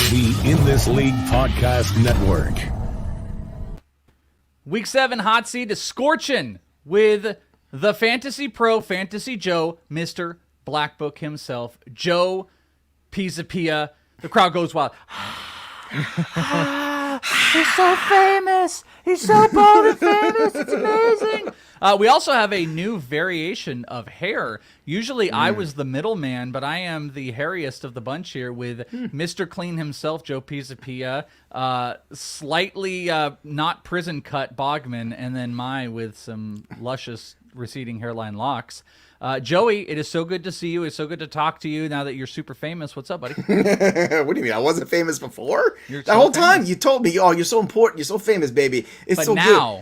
The In This League Podcast Network. Week 7 hot seat is scorching with the Fantasy Pro, Fantasy Joe, Mr. Black Book himself, Joe Pisapia. The crowd goes wild. He's so famous. He's so bold and famous. It's amazing. We also have a new variation of hair. Usually I was the middleman, but I am the hairiest of the bunch here with Mr. Clean himself, Joe Pisapia, slightly not prison cut Bogman, and then with some luscious receding hairline locks. Joey, it is so good to see you. It's so good to talk to you now that you're super famous. What's up, buddy? What do you mean? I wasn't famous before? You're the so whole time famous. you told me, oh, you're so important. You're so famous, baby. It's But so now,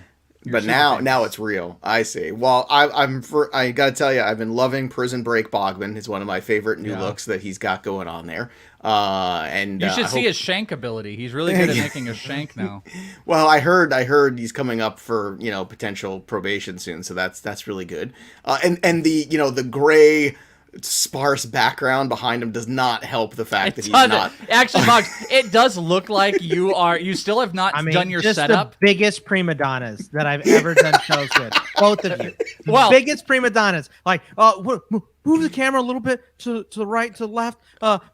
good. But now it's real. I see. Well, I gotta tell you, I've been loving Prison Break Bogman. It's one of my favorite new looks that he's got going on there. And you should see his shank ability. He's really good at making a shank now. Well, I heard he's coming up for potential probation soon, so that's really good. And the gray sparse background behind him does not help the fact that he's not. Actually, Boggs, it does look like you still have not done your just setup. The biggest prima donnas that I've ever done shows with, both of you. Well, biggest prima donnas. Like, move the camera a little bit to the right, to the left.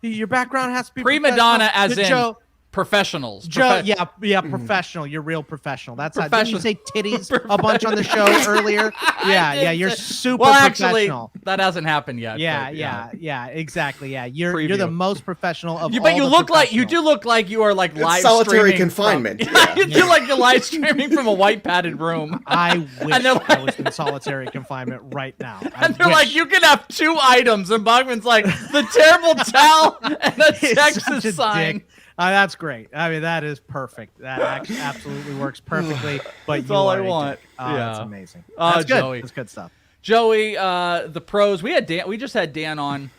Your background has to be prima donna, as in Joe, professionals. Joe, professional. You're real professional. That's how. Didn't you say titties a bunch on the show earlier? Yeah, you're super professional. Actually, that hasn't happened yet. Yeah, exactly. Yeah, you're Preview. the most professional of all. But you the look like you do look like you are like live solitary streaming confinement. You do like you're live streaming from a white padded room. I wish like, I was in solitary confinement right now. And they're like, you can have 2 items, and Bogman's like, the terrible towel and the Texas sign. That's great. I mean, that is perfect. That actually absolutely works perfectly. But That's all I are a want. dick. Yeah. That's amazing. That's good. Joey. That's good stuff. Joey, the pros. We just had Dan on,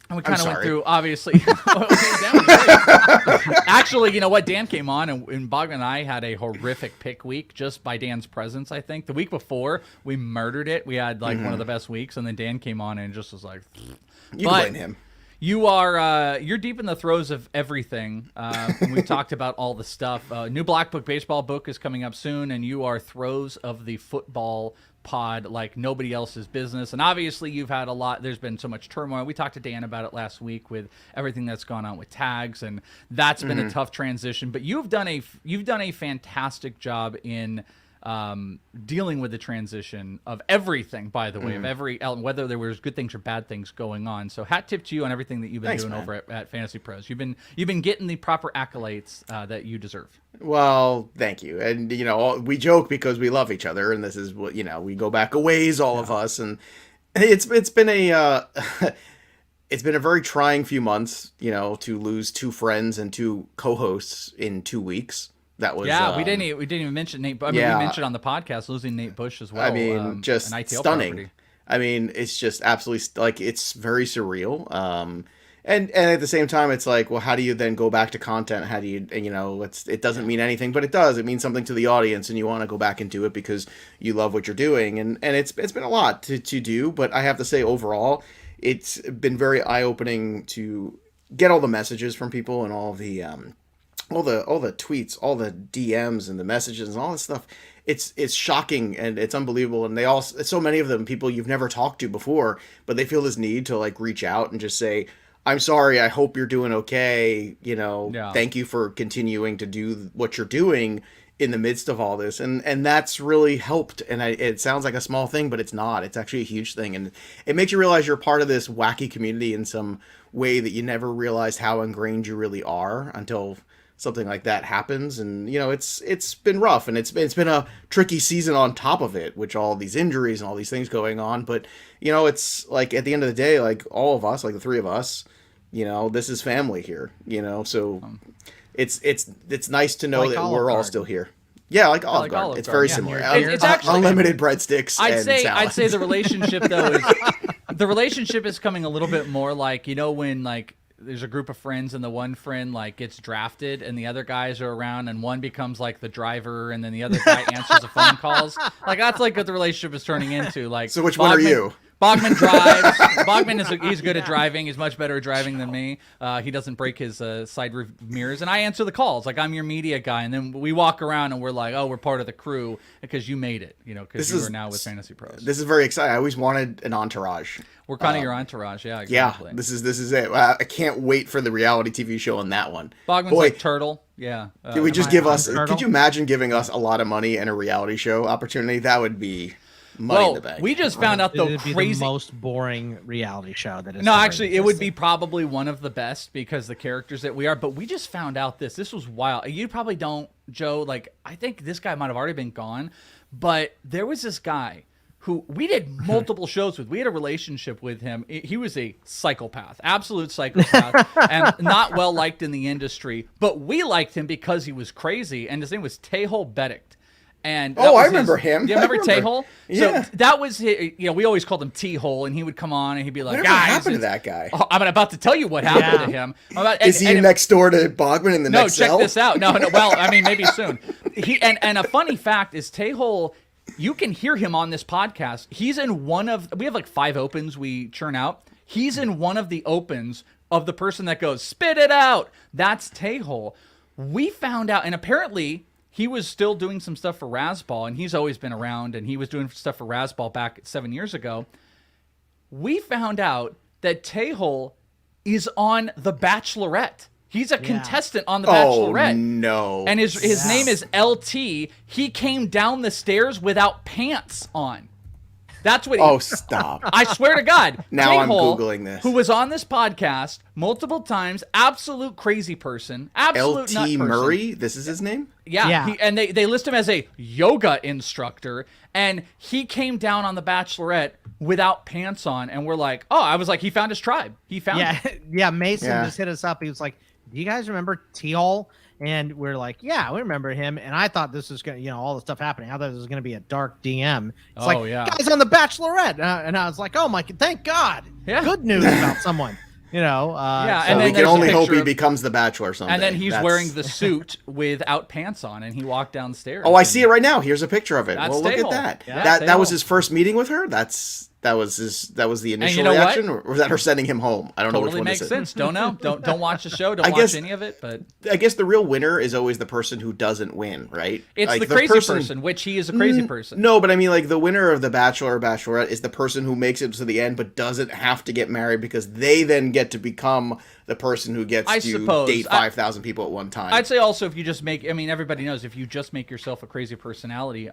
and we kind of went through. Obviously, actually, you know what? Dan came on, and Bogman and I had a horrific pick week just by Dan's presence. I think the week before we murdered it. We had like one of the best weeks, and then Dan came on and just was like, You blame him. You are you're deep in the throes of everything. And we've talked about all the stuff. New Black Book baseball book is coming up soon, and you are throes of the football pod like nobody else's business. And obviously, you've had a lot. There's been so much turmoil. We talked to Dan about it last week with everything that's gone on with tags, and that's been a tough transition. But you've done a fantastic job in dealing with the transition of everything, by the way, of every element, whether there was good things or bad things going on. So hat tip to you on everything that you've been doing over at Fantasy Pros. You've been getting the proper accolades that you deserve. Well, thank you. And we joke because we love each other, and this is what we go back a ways, all of us, and it's been a it's been a very trying few months, to lose 2 friends and 2 co-hosts in 2 weeks. That was we didn't even mention Nate. I mean, we mentioned on the podcast losing Nate Bush as well. I mean, just stunning. Property. I mean, it's just absolutely it's very surreal. And at the same time, it's like, well, how do you then go back to content? How do you, it doesn't mean anything, but it does. It means something to the audience, and you want to go back and do it because you love what you're doing. And it's been a lot to do, but I have to say overall, it's been very eye opening to get all the messages from people and all the tweets, all the DMs and the messages and all this stuff. It's shocking and it's unbelievable. And so many of them, people you've never talked to before, but they feel this need to like reach out and just say, I'm sorry, I hope you're doing okay. Thank you for continuing to do what you're doing in the midst of all this. And that's really helped. And it sounds like a small thing, but it's not. It's actually a huge thing. And it makes you realize you're part of this wacky community in some way that you never realized how ingrained you really are until something like that happens. And it's been rough, and it's been a tricky season on top of it, which all these injuries and all these things going on. But it's like at the end of the day, like all of us, like the 3 of us, this is family here. So it's nice to know like that Olive we're all Garden. still here. Yeah, like Olive like Garden. Olive It's very Garden, similar. yeah. It's actually unlimited breadsticks. I'd and say the relationship though is the relationship is coming a little bit more like when like there's a group of friends and the one friend like gets drafted and the other guys are around and one becomes like the driver and then the other guy answers the phone calls. Like that's like what the relationship is turning into. Like So which one are you? Bogman drives. He's good at driving. He's much better at driving than me. He doesn't break his side roof mirrors, and I answer the calls. Like, I'm your media guy, and then we walk around and we're like, oh, we're part of the crew because you made it. Because you are now with Fantasy Pros. This is very exciting. I always wanted an entourage. We're kind of your entourage, yeah. Exactly. Yeah, this is it. I can't wait for the reality TV show on that one. Bogman's like Turtle. Yeah. Could we just give us? Could you imagine giving us a lot of money and a reality show opportunity? That would be money in the bank. We just found out It'd be the most boring reality show that is. No, actually, it would be probably one of the best because the characters that we are. But we just found out this. This was wild. You probably don't, Joe. Like, I think this guy might have already been gone, but there was this guy who we did multiple shows with. We had a relationship with him. He was a psychopath, absolute psychopath, and not well liked in the industry. But we liked him because he was crazy, and his name was Tehol Bedict. And I remember him. You remember Tehol? Yeah. So that was his, we always called him T-Hole, and he would come on and he'd be like, "What happened to that guy?" Oh, I'm about to tell you what happened to him. Is he next door to Bogman in the next cell? No, check this out. No. Well, I mean, maybe soon. And a funny fact is Tehol. You can hear him on this podcast. He's in we have like 5 opens we churn out. He's in one of the opens of the person that goes, spit it out. That's Tehol. We found out, and apparently he was still doing some stuff for Razzball, and he's always been around, and he was doing stuff for Razzball back 7 years ago. We found out that Tehol is on The Bachelorette. He's a contestant on The Bachelorette. Oh, no. And his name is LT. He came down the stairs without pants on. That's what Oh, stop. I swear to God. Now I'm Tehol, Googling this. Who was on this podcast multiple times, absolute crazy person, absolute nut LT person. Murray, this is his name? Yeah. And they list him as a yoga instructor, and he came down on The Bachelorette without pants on, and we're like, I was like, he found his tribe. He found it. Yeah, Mason just hit us up. He was like, do you guys remember Tehol? And we're like, yeah, we remember him. And I thought this was going to, all the stuff happening. I thought this was going to be a dark DM. It's guys on The Bachelorette. And I was like, oh my, thank God. Yeah. Good news about someone. And we can only hope he becomes the Bachelor someday. And then he's wearing the suit without pants on, and he walked downstairs. Oh, I see it right now. Here's a picture of it. That's well, look Tehol. at that. Yeah, that was his first meeting with her. That was the initial reaction, or was that her sending him home? I don't know which one makes this sense. Is. Don't know. Don't watch the show. Don't watch any of it. But I guess the real winner is always the person who doesn't win, right? It's like the crazy person, which he is a crazy person. No, but I mean, like the winner of the Bachelor or Bachelorette is the person who makes it to the end, but doesn't have to get married because they then get to become the person who gets to date 5,000 people at one time. I'd say also if you just everybody knows if you just make yourself a crazy personality,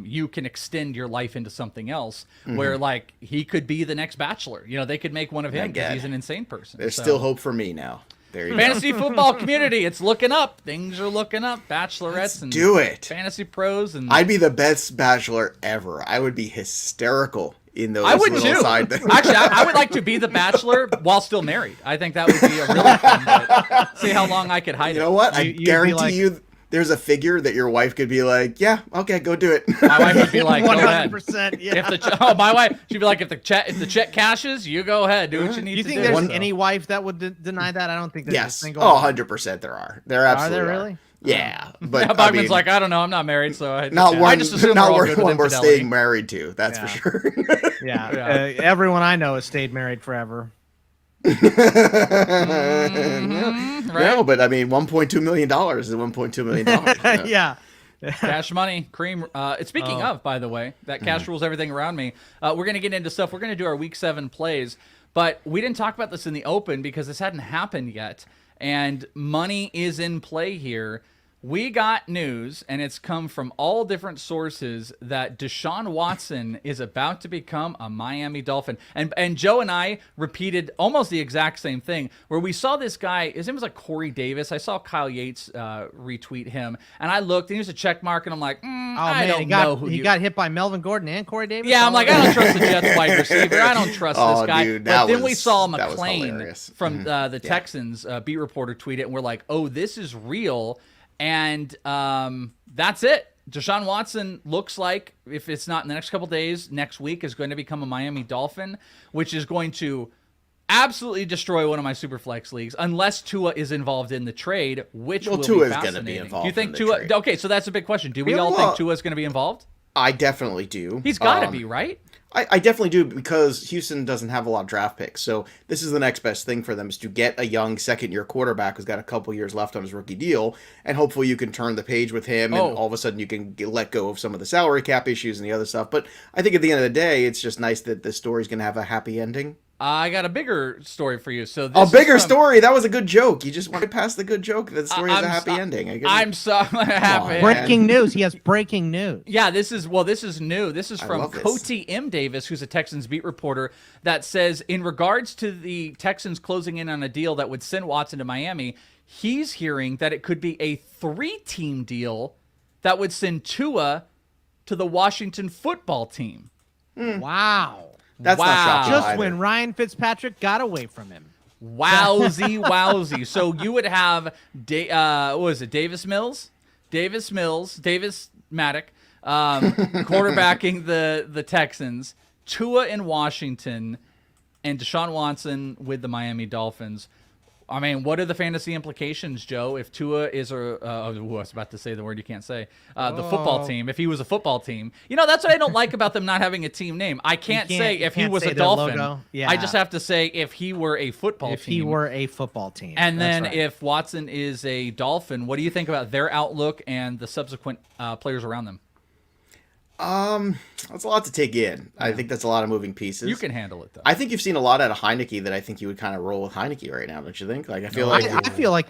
you can extend your life into something else where like he could be the next Bachelor. They could make one of him because he's an insane person. There's still hope for me now. There you Fantasy football community, it's looking up. Things are looking up. Bachelorettes and do it. Fantasy Pros and I'd be the best Bachelor ever. I would be hysterical in those I would little too. side things. Actually, I would like to be the Bachelor while still married. I think that would be a really fun bit. See how long I could hide it. You know what? I guarantee you there's a figure that your wife could be like, yeah, okay, go do it. My wife would be like, 100%. Yeah. My wife, she'd be like, if the check cashes, you go ahead, do what you need to do. You think there's any wife that would deny that? I don't think there's a single. 100% there are. There absolutely are. There really? Yeah, but Bogman's like, I don't know, I'm not married, so I just assume not one we're staying married to. That's for sure. Everyone I know has stayed married forever. Right? No, but I mean, $1.2 million is $1.2 million. Yeah. Cash money, cream. Speaking of, by the way, that cash rules everything around me. We're going to get into stuff. We're going to do our Week 7 plays, but we didn't talk about this in the open because this hadn't happened yet, and money is in play here. We got news, and it's come from all different sources, that Deshaun Watson is about to become a Miami Dolphin. And Joe and I repeated almost the exact same thing, where we saw this guy, his name was like Corey Davis. I saw Kyle Yates retweet him, and I looked, and he was a check mark, and I'm like, I don't know who he got hit by Melvin Gordon and Corey Davis? Yeah, I'm like, I don't trust the Jets wide receiver. I don't trust this guy. Dude, but then we saw McClain from the Yeah. Texans beat reporter tweet it, and we're like, oh, this is real. And that's it. Deshaun Watson looks like, if it's not in the next couple days, next week is going to become a Miami Dolphin, which is going to absolutely destroy one of my Superflex leagues, unless Tua is involved in the trade, which will be fascinating. Going to be involved. Do you think in the Tua? trade. Okay, so that's a big question. Do we all think Tua is going to be involved? I definitely do. He's got to be, right? I definitely do, because Houston doesn't have a lot of draft picks. So this is the next best thing for them, is to get a young second-year quarterback who's got a couple years left on his rookie deal, and hopefully you can turn the page with him, and all of a sudden you can let go of some of the salary cap issues and the other stuff. But I think at the end of the day, it's just nice that this story's going to have a happy ending. I got a bigger story for you. So a bigger story? That was a good joke. You just went past the good joke. The story has a happy ending. I'm sorry. Breaking news. He has breaking news. Yeah, this is new. This is from Coty M. Davis, who's a Texans beat reporter, that says in regards to the Texans closing in on a deal that would send Watson to Miami, he's hearing that it could be a 3-team deal that would send Tua to the Washington football team. Wow. That's not shocking Just either. when Ryan Fitzpatrick got away from him. Wowzy. So you would have, what was it, Davis Maddock, quarterbacking the Texans, Tua in Washington, and Deshaun Watson with the Miami Dolphins. I mean, what are the fantasy implications, Joe? If Tua is I was about to say the word you can't say, the football team. If he was a football team, that's what I don't like about them not having a team name. I can't say if he was a Dolphin. Yeah. I just have to say if he were a football team. If he were a football team. And then if Watson is a Dolphin, what do you think about their outlook and the subsequent players around them? That's a lot to take in. Yeah. I think that's a lot of moving pieces. You can handle it, though. I think you've seen a lot out of Heineke that I think you would kind of roll with Heineke right now, don't you think? Like, I feel like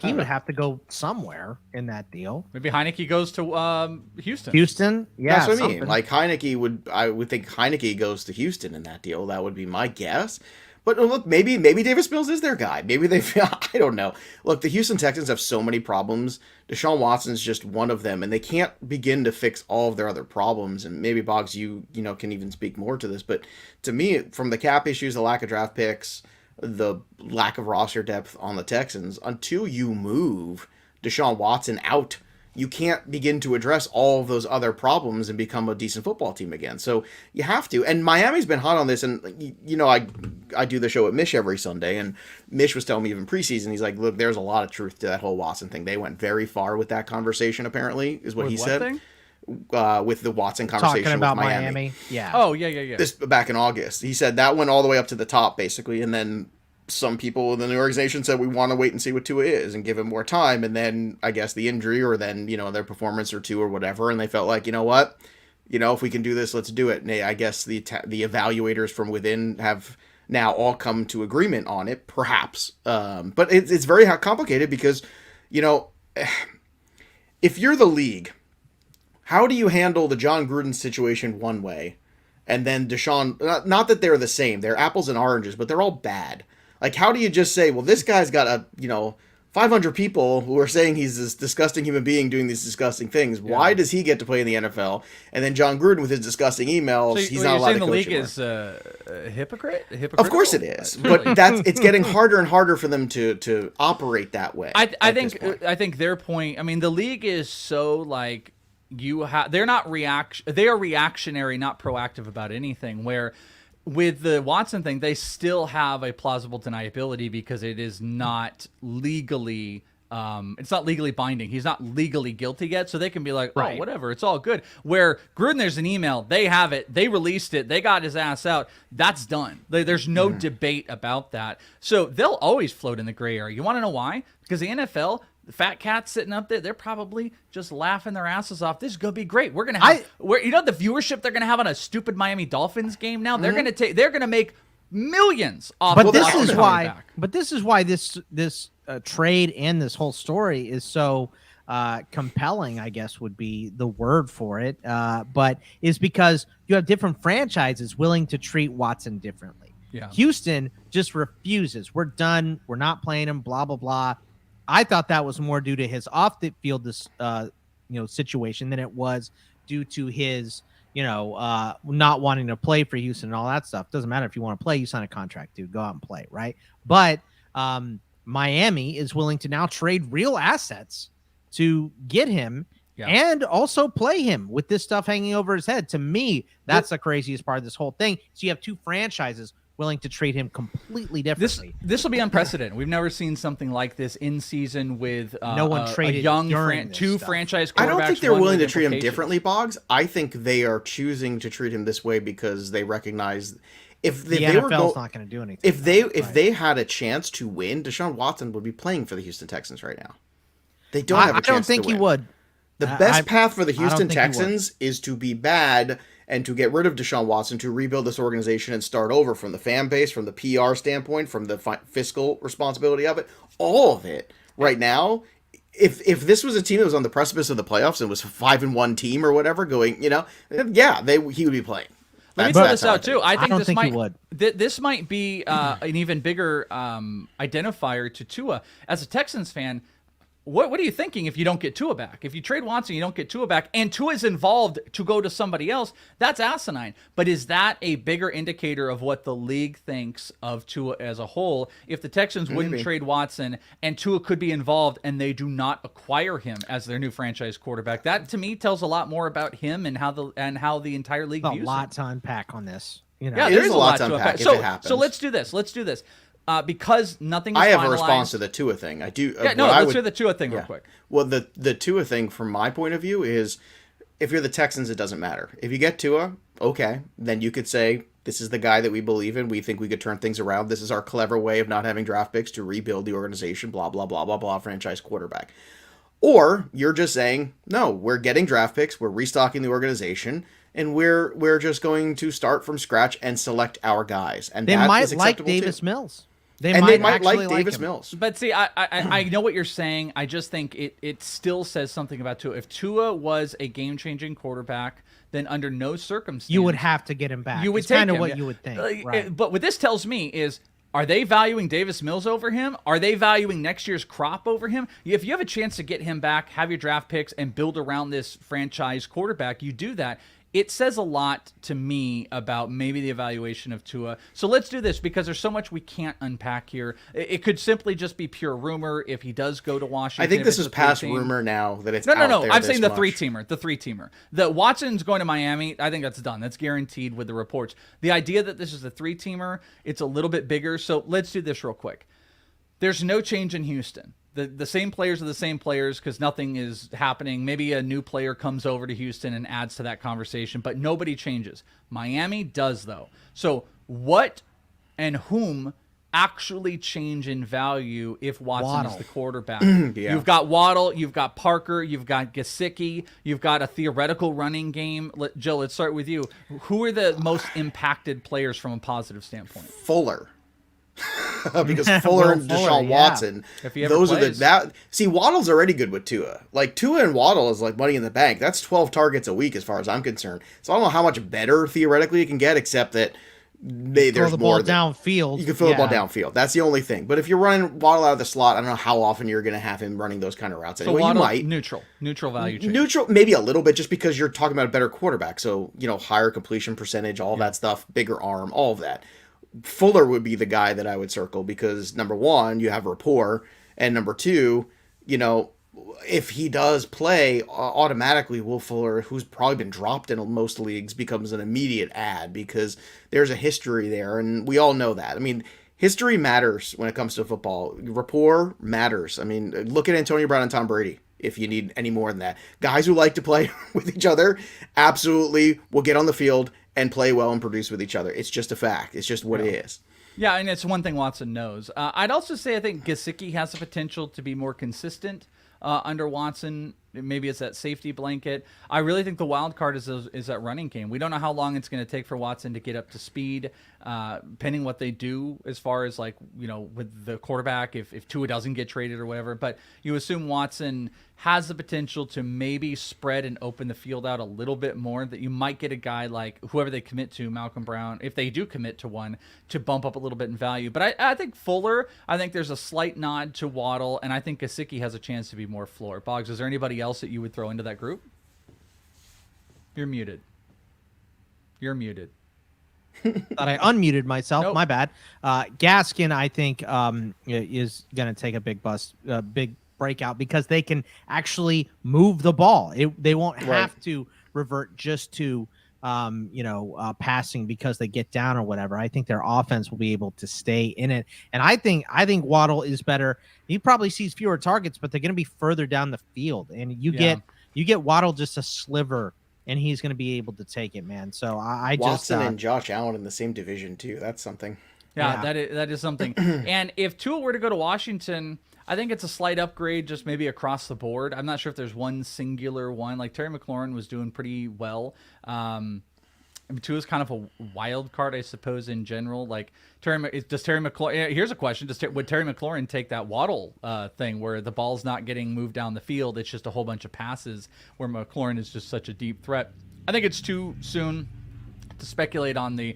he would have to go somewhere in that deal. Maybe Heineke goes to Houston. Houston, yeah, that's what I mean. Like I would think Heineke goes to Houston in that deal. That would be my guess. But look, maybe Davis Mills is their guy. Maybe I don't know. Look, the Houston Texans have so many problems. Deshaun Watson's just one of them, and they can't begin to fix all of their other problems. And maybe Boggs, you can even speak more to this. But to me, from the cap issues, the lack of draft picks, the lack of roster depth on the Texans, until you move Deshaun Watson out, you can't begin to address all of those other problems and become a decent football team again. So you have to. And Miami's been hot on this. And, I do the show at Mish every Sunday. And Mish was telling me even preseason, he's like, look, there's a lot of truth to that whole Watson thing. They went very far with that conversation, apparently, is what he said. With the Watson conversation talking about with Miami. Yeah. Oh, yeah. This back in August. He said that went all the way up to the top, basically. And then some people in the organization said we want to wait and see what Tua is and give him more time, and then I guess the injury or then their performance or two or whatever, and they felt like, what, if we can do this, let's do it. And I guess the evaluators from within have now all come to agreement on it, perhaps, but it's very complicated because if you're the league, how do you handle the John Gruden situation one way and then Deshaun? Not that they're the same, they're apples and oranges, but they're all bad. Like, how do you just say, well, this guy's got 500 people who are saying he's this disgusting human being doing these disgusting things. Yeah. Why does he get to play in the NFL? And then John Gruden with his disgusting emails, he's not allowed to coach the league anymore. Is a hypocrite? Of course it is, but it's getting harder and harder for them to operate that way. I think their point. I mean, the league is so like they're not they are reactionary, not proactive about anything. Where with the Watson thing, they still have a plausible deniability because it is not legally it's not legally binding. He's not legally guilty yet, so they can be like, oh, whatever, it's all good. Where Gruden, there's an email, they have it, they released it, they got his ass out, that's done. There's no debate about that. So they'll always float in the gray area. You want to know why? Because the NFL, the fat cats sitting up there, they're probably just laughing their asses off. This is gonna be great. We're gonna have the viewership they're gonna have on a stupid Miami Dolphins game now. They're gonna make millions off. But this is why. But this is why this trade and this whole story is so compelling, I guess would be the word for it. But is because you have different franchises willing to treat Watson differently. Yeah. Houston just refuses. We're done. We're not playing him. Blah blah blah. I thought that was more due to his off the field situation than it was due to his not wanting to play for Houston and all that stuff. Doesn't matter if you want to play, you sign a contract, dude. Go out and play, right? But Miami is willing to now trade real assets to get him and also play him with this stuff hanging over his head. To me, that's the craziest part of this whole thing. So you have two franchises willing to treat him completely differently. This will be unprecedented. We've never seen something like this in season with no one traded a young two franchise quarterbacks. I don't think they're willing to treat him implications. differently, Boggs. I think they are choosing to treat him this way because they recognize if the they NFL's not going to do anything. If they had a chance to win, Deshaun Watson would be playing for the Houston Texans right now. They don't have a chance to win. I don't think he would. The best path for the Houston Texans is to be bad and to get rid of Deshaun Watson, to rebuild this organization and start over from the fan base, from the PR standpoint, from the fiscal responsibility of it, all of it. Right now, if this was a team that was on the precipice of the playoffs and was a 5-1 team or whatever, going, he would be playing. Let me throw this out too. I don't think he would. This might be an even bigger identifier to Tua. As a Texans fan, what are you thinking if you don't get Tua back? If you trade Watson, you don't get Tua back, and Tua is involved to go to somebody else, that's asinine. But is that a bigger indicator of what the league thinks of Tua as a whole? If the Texans wouldn't trade Watson and Tua could be involved and they do not acquire him as their new franchise quarterback, that to me tells a lot more about him and how the entire league views him. A lot to unpack on this. Yeah, there's a lot to unpack if it happens. So let's do this. Because nothing is I have finalized. a response to the Tua thing. I do. Let's hear the Tua thing real quick. Well, the Tua thing from my point of view is, if you're the Texans, it doesn't matter. If you get Tua, okay, then you could say, this is the guy that we believe in. We think we could turn things around. This is our clever way of not having draft picks to rebuild the organization, blah, blah, blah, blah, blah, franchise quarterback. Or you're just saying, no, we're getting draft picks, we're restocking the organization, and we're just going to start from scratch and select our guys. And they that might is like acceptable Davis too. Mills. They might like Davis Mills. But see, I know what you're saying. I just think it still says something about Tua. If Tua was a game-changing quarterback, then under no circumstance you would have to get him back. You would it's take kind of him. what you would think. Right. But what this tells me is, are they valuing Davis Mills over him? Are they valuing next year's crop over him? If you have a chance to get him back, have your draft picks, and build around this franchise quarterback, you do that. It says a lot to me about maybe the evaluation of Tua. So let's do this, because there's so much we can't unpack here. It could simply just be pure rumor if he does go to Washington. I think this is past rumor now that it's no. there I'm saying the much. three-teamer. The Watson's going to Miami. I think that's done. That's guaranteed with the reports. The idea that this is a three-teamer, it's a little bit bigger. So let's do this real quick. There's no change in Houston. The same players are the same players because nothing is happening. Maybe a new player comes over to Houston and adds to that conversation, but nobody changes. Miami does, though. So what and whom actually change in value if Watson is the quarterback? Yeah. You've got Waddle, you've got Parker, you've got Gesicki, you've got a theoretical running game. Jill, let's start with you. Who are the most impacted players from a positive standpoint? Fuller. Because Fuller and Deshaun Watson, if he ever those plays. are see, Waddle's already good with Tua. Like, Tua and Waddle is like money in the bank. That's 12 targets a week as far as I'm concerned. So I don't know how much better theoretically it can get, except that there's throw the more ball downfield. You can throw the ball downfield. That's the only thing. But if you're running Waddle out of the slot, I don't know how often you're going to have him running those kind of routes. Anyway, So Waddle, you might. neutral value change. Neutral, maybe a little bit, just because you're talking about a better quarterback. So, higher completion percentage, all that stuff, bigger arm, all of that. Fuller would be the guy that I would circle because, number one, you have rapport, and number two, if he does play, automatically Will Fuller, who's probably been dropped in most leagues, becomes an immediate add because there's a history there, and we all know that. I mean, history matters when it comes to football. Rapport matters. I mean, look at Antonio Brown and Tom Brady. If you need any more than that, guys who like to play with each other absolutely will get on the field and play well and produce with each other. It's just a fact. It's just what it is. Yeah, and it's one thing Watson knows. I'd also say I think Gesicki has the potential to be more consistent under Watson. Maybe it's that safety blanket. I really think the wild card is that running game. We don't know how long it's going to take for Watson to get up to speed, depending what they do as far as with the quarterback, if Tua doesn't get traded or whatever. But you assume Watson has the potential to maybe spread and open the field out a little bit more, that you might get a guy like whoever they commit to, Malcolm Brown, if they do commit to one, to bump up a little bit in value. But I think Fuller, I think there's a slight nod to Waddle, and I think Gesicki has a chance to be more floor. Boggs, is there anybody else that you would throw into that group? You're muted. Thought I unmuted myself. Nope. My bad. Gaskin, I think, is going to take a big breakout because they can actually move the ball. They won't have to revert just to passing because they get down or whatever. I think their offense will be able to stay in it. And I think Waddle is better. He probably sees fewer targets, but they're going to be further down the field. And you get Waddle just a sliver, and he's going to be able to take it, man. So Watson and Josh Allen in the same division too. That's something. Yeah, that is something. And if Tua were to go to Washington, I think it's a slight upgrade, just maybe across the board. I'm not sure if there's one singular one. Like Terry McLaurin was doing pretty well. Tua's kind of a wild card, I suppose, in general. Like does Terry McLaurin? Here's a question: would Terry McLaurin take that Waddle thing where the ball's not getting moved down the field? It's just a whole bunch of passes where McLaurin is just such a deep threat. I think it's too soon to speculate on the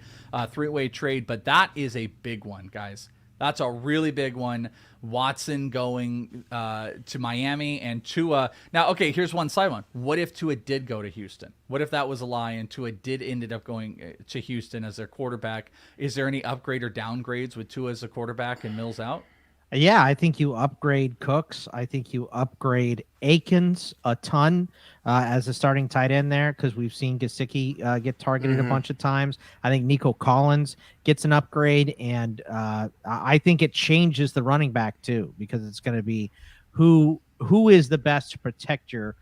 three-way trade, but that is a big one, guys. That's a really big one. Watson going to Miami and Tua. Now, okay, here's one side one. What if Tua did go to Houston? What if that was a lie and Tua ended up going to Houston as their quarterback? Is there any upgrade or downgrades with Tua as a quarterback and Mills out? Yeah, I think you upgrade Cooks. I think you upgrade Akins a ton as a starting tight end there, because we've seen Gesicki get targeted a bunch of times. I think Nico Collins gets an upgrade, and I think it changes the running back too, because it's going to be who is the best to protect your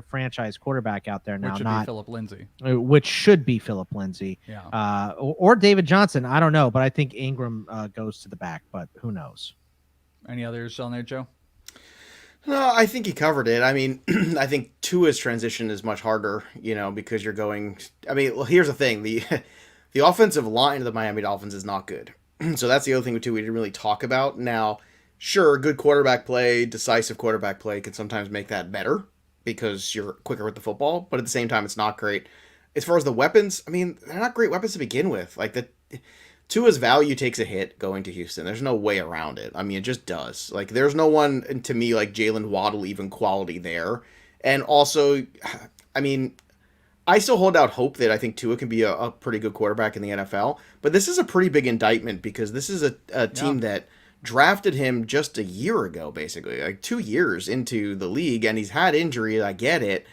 franchise quarterback out there now, which should be Philip Lindsay. Which should be Philip Lindsay, or David Johnson. I don't know, but I think Ingram goes to the back, but who knows? Any others on there, Joe? No, I think he covered it. I mean, I think Tua's transition is much harder, because you're going. I mean, well, here's the thing: the offensive line of the Miami Dolphins is not good. So that's the other thing with Tua we didn't really talk about. Now, sure, good quarterback play, decisive quarterback play can sometimes make that better, because you're quicker with the football, but at the same time, it's not great. As far as the weapons, I mean, they're not great weapons to begin with. Like, Tua's value takes a hit going to Houston. There's no way around it. I mean, it just does. Like, there's no one, to me, like Jalen Waddle, even quality there. And also, I mean, I still hold out hope that I think Tua can be a pretty good quarterback in the NFL, but this is a pretty big indictment, because this is a team that drafted him just a year ago, basically, like 2 years into the league, and he's had injuries. I get it,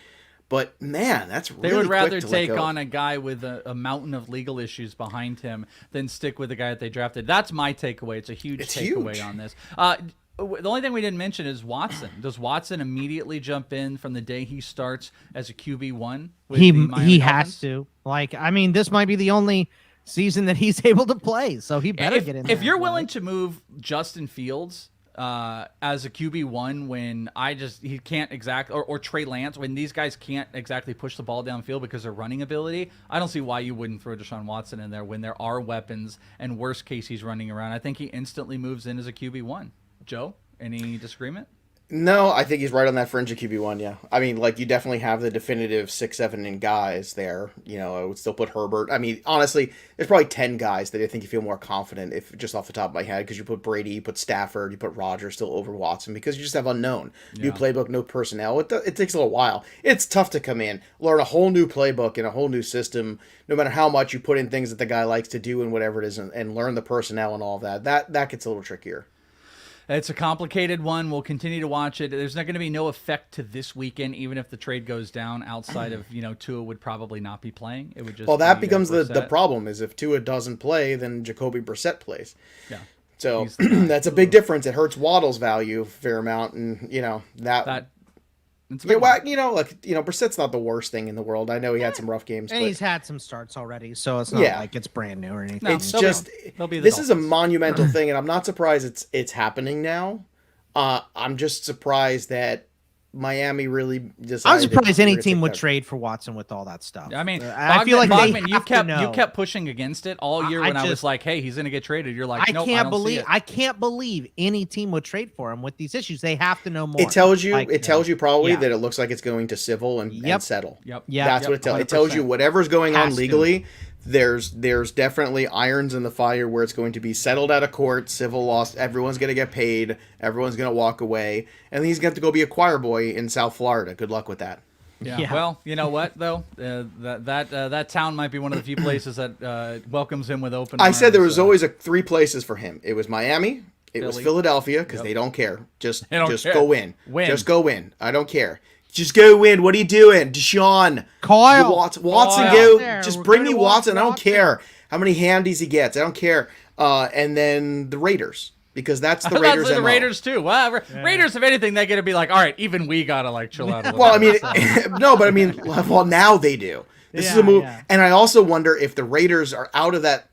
but man, that's really they would rather quick to take let go. on a guy with a mountain of legal issues behind him than stick with the guy that they drafted. That's my takeaway. It's a huge takeaway on this. The only thing we didn't mention is Watson. Does Watson immediately jump in from the day he starts as a QB1? He has to. Like, I mean, this might be the only season that he's able to play, so he better get in there. If you're willing to move Justin Fields as a QB1 when he can't exactly, or Trey Lance, when these guys can't exactly push the ball downfield because of running ability, I don't see why you wouldn't throw Deshaun Watson in there when there are weapons, and worst case he's running around. I think he instantly moves in as a QB1. Joe, any disagreement? No, I think he's right on that fringe of QB1, yeah. I mean, like, you definitely have the definitive 6-7 in guys there. I would still put Herbert. I mean, honestly, there's probably 10 guys that I think you feel more confident, if just off the top of my head, because you put Brady, you put Stafford, you put Rodgers still over Watson, because you just have unknown. New playbook, no personnel. It takes a little while. It's tough to come in, learn a whole new playbook and a whole new system, no matter how much you put in things that the guy likes to do and whatever it is, and learn the personnel and all of that. That gets a little trickier. It's a complicated one. We'll continue to watch it. There's not going to be no effect to this weekend, even if the trade goes down. Outside of Tua would probably not be playing. It would just that becomes the problem. Is if Tua doesn't play, then Jacoby Brissett plays. Yeah. So that's a big difference. It hurts Waddle's value a fair amount, and that. Brissett's not the worst thing in the world. I know he had some rough games, and he's had some starts already, so it's not like it's brand new or anything. No, it's just this is a monumental thing, and I'm not surprised it's happening now. I'm just surprised that Miami really decided. I'm surprised any team would trade for Watson with all that stuff. I mean, I feel like Bogman, you kept pushing against it all year. I was like, "Hey, he's going to get traded." You're like, "No, I can't believe any team would trade for him with these issues. They have to know more." It tells you, probably that it looks like it's going to civil and settle. Yep. Yeah. That's what it tells. 100%. It tells you whatever's going on legally. There's definitely irons in the fire where it's going to be settled out of court, civil loss. Everyone's going to get paid. Everyone's going to walk away, and he's going to go be a choir boy in South Florida. Good luck with that. Yeah. Well, you know what though, that town might be one of the few places that welcomes him with open arms. I said there was always 3 places for him. It was Miami. It was Philadelphia, because they don't care. Just go in. Just go in. I don't care. Just go in. What are you doing? Deshaun. Kyle. Watson, Kyle. go. Just bring me Watson. I don't care how many handies he gets. I don't care. And then the Raiders. Because that's the Raiders. That's the Raiders too. Well, Raiders, if anything, they're gonna be like, all right, even we gotta like chill out a little. Well, I bit. mean, no, but I mean, well, now they do. This is a move, and I also wonder if the Raiders are out of that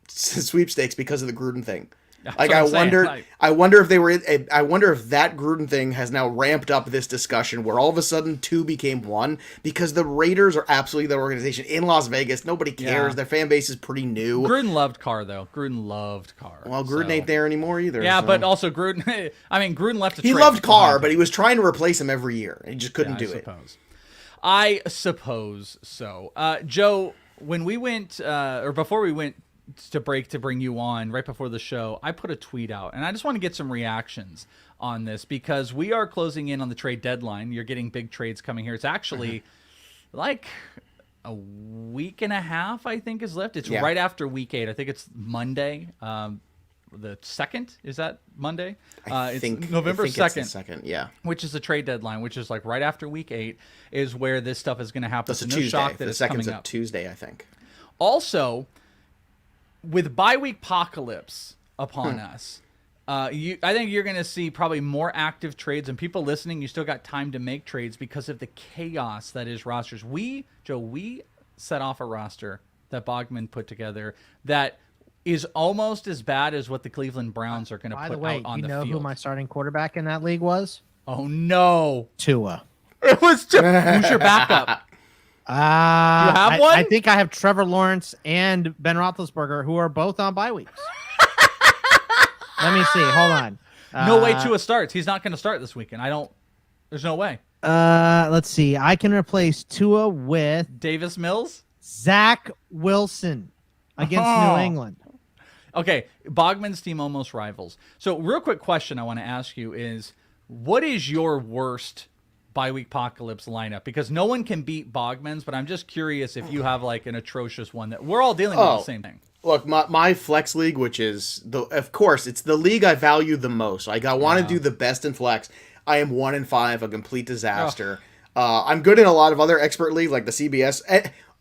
sweepstakes because of the Gruden thing. Like I wonder if they were. I wonder if that Gruden thing has now ramped up this discussion where all of a sudden 2 became 1 because the Raiders are absolutely the organization in Las Vegas. Nobody cares. Their fan base is pretty new. Gruden loved Carr though. Gruden loved Carr. Well, Gruden ain't there anymore either. Yeah, so. But also Gruden. I mean, Gruden left. He loved Carr, but he was trying to replace him every year, and he just couldn't do it. I suppose so. Joe, when we went, or before we went to break to bring you on right before the show, I put a tweet out, and I just want to get some reactions on this because we are closing in on the trade deadline. You're getting big trades coming here. It's actually like a week and a half, I think, is left. It's right after week 8. I think it's Monday. The 2nd, is that Monday? It's November 2nd. It's the 2nd, yeah. Which is the trade deadline, which is like right after week 8 is where this stuff is going to happen. That's a no Tuesday. shock that the it's 2nd's coming a up. Tuesday, I think. Also, with bye-week apocalypse upon us, I think you're going to see probably more active trades, and people listening, you still got time to make trades because of the chaos that is rosters. We set off a roster that Bogman put together that is almost as bad as what the Cleveland Browns are going to put out on the field. By the way, you know who my starting quarterback in that league was? Oh, no. Tua. It was Tua. Who's your backup? Do you have one? I think I have Trevor Lawrence and Ben Roethlisberger, who are both on bye weeks. Let me see. Hold on. No way Tua starts. He's not going to start this weekend. There's no way. Let's see. I can replace Tua with Davis Mills, Zach Wilson against New England. Okay, Bogman's team almost rivals. So, real quick question I want to ask you is, what is your worst bye-week apocalypse lineup? Because no one can beat Bogman's, but I'm just curious if you have like an atrocious one that we're all dealing with the same thing. Look, my flex league, which is of course it's the league I value the most. Like I want to do the best in flex. I am 1-5, a complete disaster. I'm good in a lot of other expert leagues like the CBS.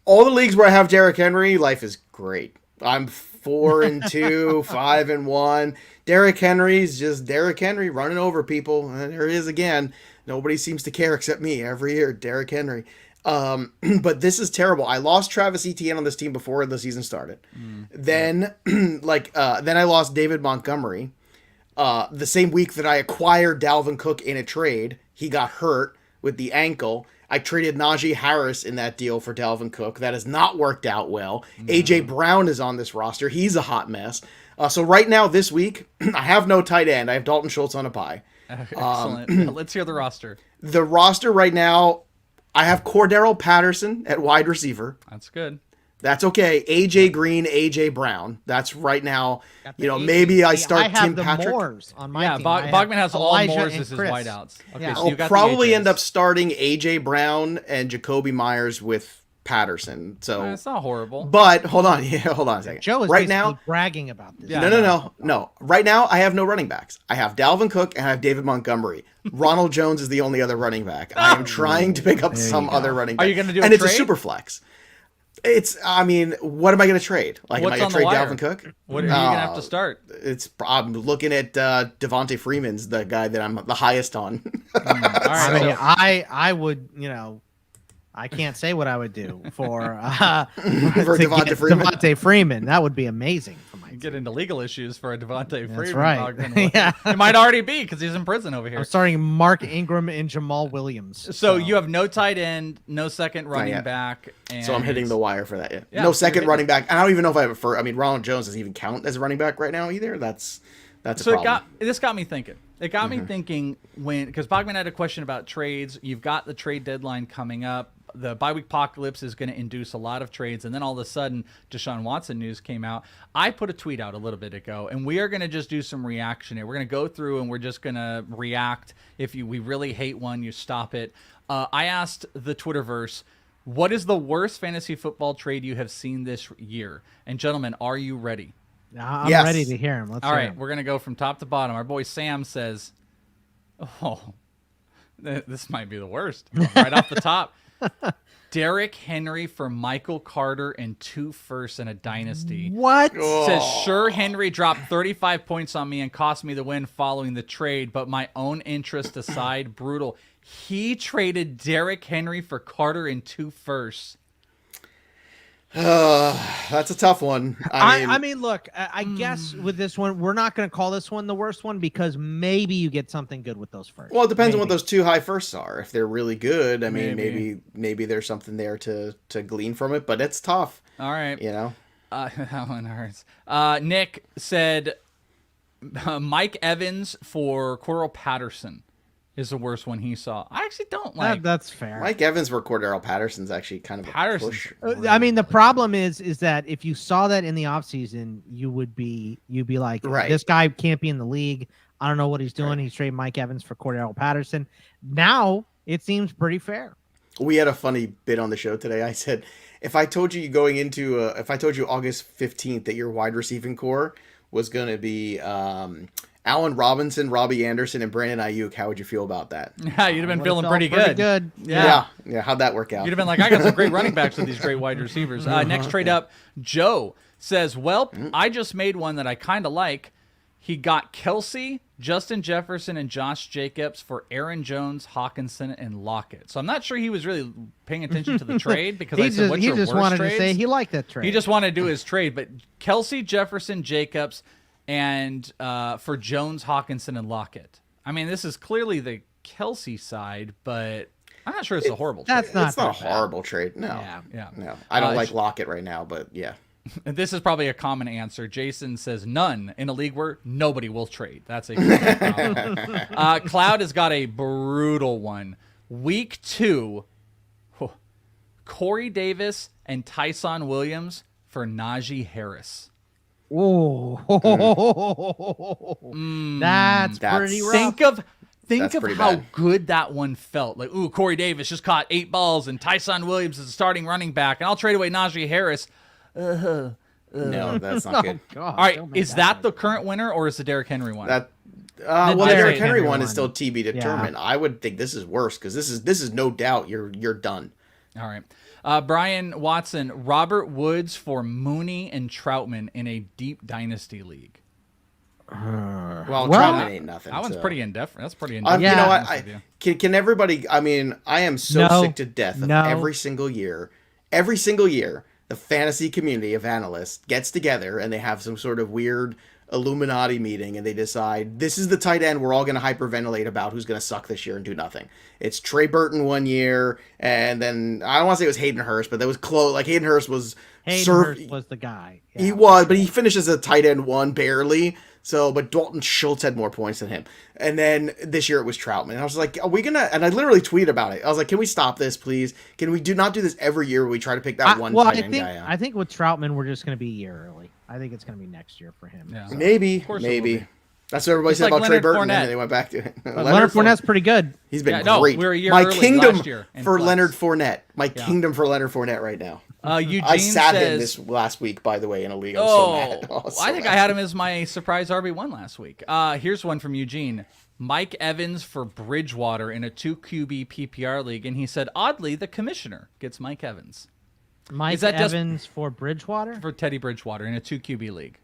All the leagues where I have Derrick Henry, life is great. I'm 4-2, 5-1. Derrick Henry's just Derrick Henry running over people. And there he is again. Nobody seems to care except me every year, Derrick Henry. But this is terrible. I lost Travis Etienne on this team before the season started. Then I lost David Montgomery. The same week that I acquired Dalvin Cook in a trade, he got hurt with the ankle. I traded Najee Harris in that deal for Dalvin Cook. That has not worked out well. A.J. Brown is on this roster. He's a hot mess. So right now, this week, I have no tight end. I have Dalton Schultz on a bye. Excellent. Let's hear the roster. The roster right now, I have Cordero Patterson at wide receiver. That's good. That's okay. A.J. Green, A.J. Brown. That's right now. Maybe I start Tim Patrick. Moores on my team. Bogman has Elijah all Moores and as his Chris. wideouts. Okay, Yeah. so you I'll got probably the end AJs. up starting A.J. Brown and Jacoby Myers with Patterson. So It's not horrible. But hold on a second. Joe is right basically now bragging about this. Yeah. No. Right now I have no running backs. I have Dalvin Cook and I have David Montgomery. Ronald Jones is the only other running back. I am trying to pick up some other running back. Are you going to do and a it's trade? a super flex. What am I going to trade? Like, What's am I on going the to trade wire? Dalvin Cook? What are you going to have to start? I'm looking at Devontae Freeman's the guy that I'm the highest on. All right. I would, I can't say what I would do for Devontae Freeman. That would be amazing for my team. Get into legal issues for a Devontae Freeman. That's right. Bogman. Yeah. It might already be because he's in prison over here. I'm starting Mark Ingram and Jamal Williams. So you have no tight end, no second running yet. back. And So I'm hitting the wire for that. Yeah, No second you're running back. I don't even know if I have a first. I mean, Ronald Jones doesn't even count as a running back right now either. That's a problem. This got me thinking. It got me thinking because Bogman had a question about trades. You've got the trade deadline coming up. The bye-week apocalypse is going to induce a lot of trades, and then all of a sudden, Deshaun Watson news came out. I put a tweet out a little bit ago, and we are going to just do some reaction here. We're going to go through, and we're just going to react. If we really hate one, you stop it. I asked the Twitterverse, what is the worst fantasy football trade you have seen this year? And gentlemen, are you ready? I'm Yes. ready to hear him. Let's All hear right, him. we're going to go from top to bottom. Our boy Sam says, This might be the worst. Right off the top. Derrick Henry for Michael Carter and 2 firsts in a dynasty. What? Says, sure, Henry dropped 35 points on me and cost me the win following the trade, but my own interest aside, brutal. He traded Derrick Henry for Carter and 2 firsts. That's a tough one. I mean, look, I guess with this one, we're not going to call this one the worst one because maybe you get something good with those firsts. Well, it depends on what those 2 high firsts are. If they're really good, I mean, maybe there's something there to glean from it, but it's tough. All right. You know? That one hurts. Nick said Mike Evans for Cordell Patterson is the worst one he saw. I actually don't like. That's fair. Mike Evans for Cordell Patterson's actually kind of a push. I mean, the problem is that if you saw that in the offseason, you'd be like, this guy can't be in the league. I don't know what he's doing. Right. He's traded Mike Evans for Cordell Patterson. Now it seems pretty fair. We had a funny bit on the show today. I said, if I told you August 15th that your wide receiving core was going to be Allen Robinson, Robbie Anderson, and Brandon Ayuk, how would you feel about that? Yeah, you'd have been feeling pretty good. Yeah. How'd that work out? You'd have been like, I got some great running backs with these great wide receivers. Next trade up, Joe says, well, I just made one that I kind of like. He got Kelsey, Justin Jefferson, and Josh Jacobs for Aaron Jones, Hawkinson, and Lockett. So I'm not sure he was really paying attention to the trade because I said, what's your worst wanted trades? to say he liked that trade. He just wanted to do his trade. But Kelsey, Jefferson, Jacobs, and for Jones, Hawkinson, and Lockett. I mean, this is clearly the Kelsey side, but I'm not sure it's a horrible trade. It's not a horrible trade. No. Yeah. No. I don't like Lockett right now, but yeah. This is probably a common answer. Jason says none in a league where nobody will trade. That's a huge problem. Cloud has got a brutal one. Week 2, Corey Davis and Tyson Williams for Najee Harris. Oh, that's pretty rough. Think of how good that one felt. Like, ooh, Corey Davis just caught 8 balls, and Tyson Williams is a starting running back, and I'll trade away Najee Harris. No, that's not good. God, all right, is that the current winner, or is the Derrick Henry one? The Derrick Henry one is still TB determined. Yeah. I would think this is worse because this is no doubt you're done. All right. Brian Watson, Robert Woods for Mooney and Troutman in a deep dynasty league. Troutman ain't nothing. That one's pretty indifferent. That's pretty indifferent. You know what? Can everybody? I mean, I am so sick to death of every single year, the fantasy community of analysts gets together and they have some sort of weird Illuminati meeting and they decide this is the tight end we're all going to hyperventilate about who's going to suck this year and do nothing. It's Trey Burton one year, and then I don't want to say it was Hayden Hurst, but that was close. Like Hayden Hurst was the guy. Yeah. He was, but he finished as a tight end 1 barely. So, but Dalton Schultz had more points than him. And then this year it was Troutman. And I was like, are we going to, and I literally tweeted about it. I was like, can we stop this, please? Can we not do this every year where we try to pick that one tight end guy out? I think with Troutman, we're just going to be a year early. I think it's going to be next year for him. Yeah. So. Maybe. That's what everybody said about Trey Burton, and then they went back to it. Leonard Fournette's pretty good. He's been great. We're a year My early kingdom last year for Leonard Fournette. Kingdom for Leonard Fournette right now. Eugene I sat says, him this last week, by the way, in a league. I'm so mad. I think I had him as my surprise RB1 last week. Here's one from Eugene. Mike Evans for Bridgewater in a 2 QB PPR league, and he said, oddly, the commissioner gets Mike Evans. Mike Evans for Bridgewater? For Teddy Bridgewater in a 2 QB league.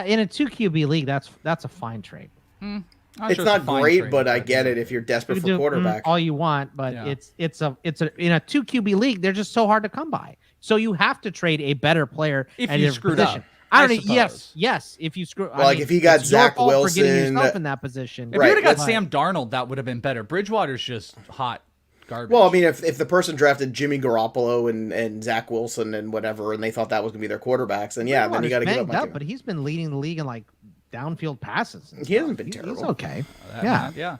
In a 2 QB league, that's a fine trade. It's not great, but I get it if you're desperate for quarterback. All you want, but it's in a 2 QB league, they're just so hard to come by. So you have to trade a better player if you screwed up. Yes. If you screw, if he got Zach Wilson, for getting yourself in that position. If you would have got Sam Darnold, that would have been better. Bridgewater's just hot garbage. Well, I mean, if the person drafted Jimmy Garoppolo and Zach Wilson and whatever, and they thought that was going to be their quarterbacks, then then you got to give up. But he's been leading the league in like downfield passes. He hasn't been terrible. He's okay. Yeah.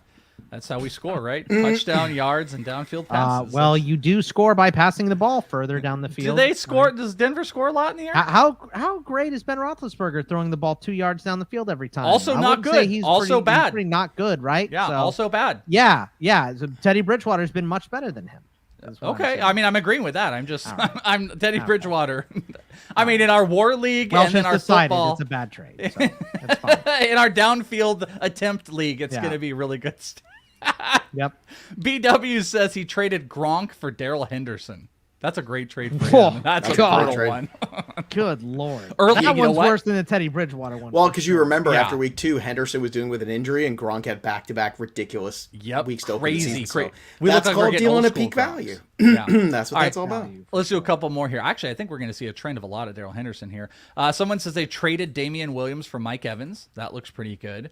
That's how we score, right? Touchdown yards and downfield passes. Well, you do score by passing the ball further down the field. Do they score? Does Denver score a lot in the air? How great is Ben Roethlisberger throwing the ball 2 yards down the field every time? Also not good. He's bad. Pretty not good, right? Yeah, also bad. Yeah. So Teddy Bridgewater's been much better than him. Okay, I mean, I'm agreeing with that. I'm just, I'm Teddy Bridgewater. I mean, in our war league and in our football, it's a bad trade. So that's fine. In our downfield attempt league, it's going to be really good. Yep. BW says he traded Gronk for Daryl Henderson. That's a great trade for Oh, him. That's a God. brutal one. Good Lord. Early, that you know one's what? worse than the Teddy Bridgewater one. Well, because you remember Yeah. after week 2, Henderson was dealing with an injury, and Gronk had back-to-back ridiculous weeks to open the Crazy. season. So We look that's like we're called getting dealing old at school peak Gronks. value. Yeah. That's what that's all about. Let's do a couple more here. Actually, I think we're going to see a trend of a lot of Daryl Henderson here. Someone says they traded Damian Williams for Mike Evans. That looks pretty good.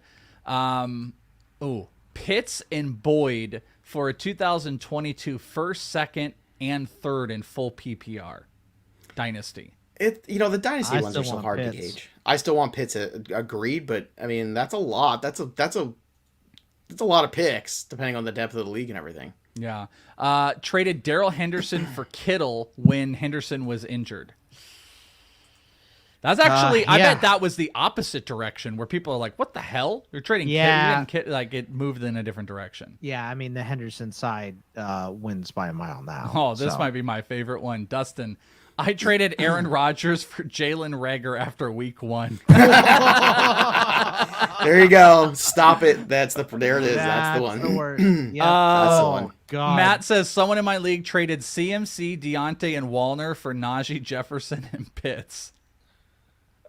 Pitts and Boyd for a 2022 first, second, and third in full PPR. Dynasty. The dynasty I ones are still so want hard to Pitts. gauge. I still want Pitts, agreed, but I mean that's a lot. That's a lot of picks depending on the depth of the league and everything. Yeah. Traded Daryl Henderson for Kittle when Henderson was injured. That's actually, I bet that was the opposite direction where people are like, what the hell? You're trading Kittle? Like it moved in a different direction. Yeah, I mean, the Henderson side wins by a mile now. Oh, this might be my favorite one. Dustin, I traded Aaron Rodgers for Jalen Reagor after week 1. There you go. Stop it. There it is. That's the one. The word. That's the one. God. Matt says someone in my league traded CMC, Deontay, and Wallner for Najee, Jefferson, and Pitts.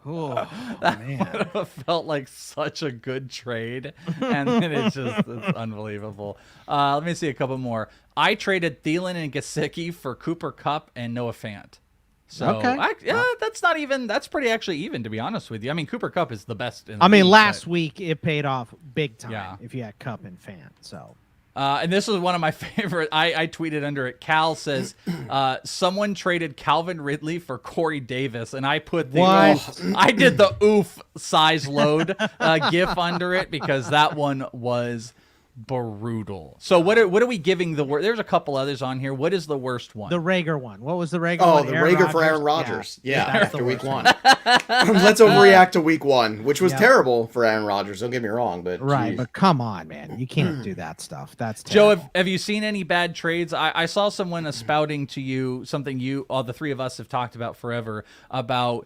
Oh, That man. would have felt like such a good trade, and then it's unbelievable. Let me see a couple more. I traded Thielen and Gesicki for Cooper Kupp and Noah Fant. So Okay. that's pretty actually even, to be honest with you. I mean, Cooper Kupp is the best. In the I mean, league, last but- week it paid off big time Yeah. if you had Cup and Fan. So and this was one of my favorite. I tweeted under it. Cal says someone traded Calvin Ridley for Corey Davis, and I put the What? I did the oof size load gif under it because that one was brutal. So what are we giving the worst? There's a couple others on here. What is the worst one? the Rager one. What was the Rager Oh, one? the Rager for Aaron Rodgers. Yeah, that's after the week worst 1. Let's overreact to week 1, which was terrible for Aaron Rodgers. Don't get me wrong, but Right, geez. but come on, man. You can't do that stuff. That's Joe, terrible. have you seen any bad trades? I saw someone espouting to you something all the three of us have talked about forever about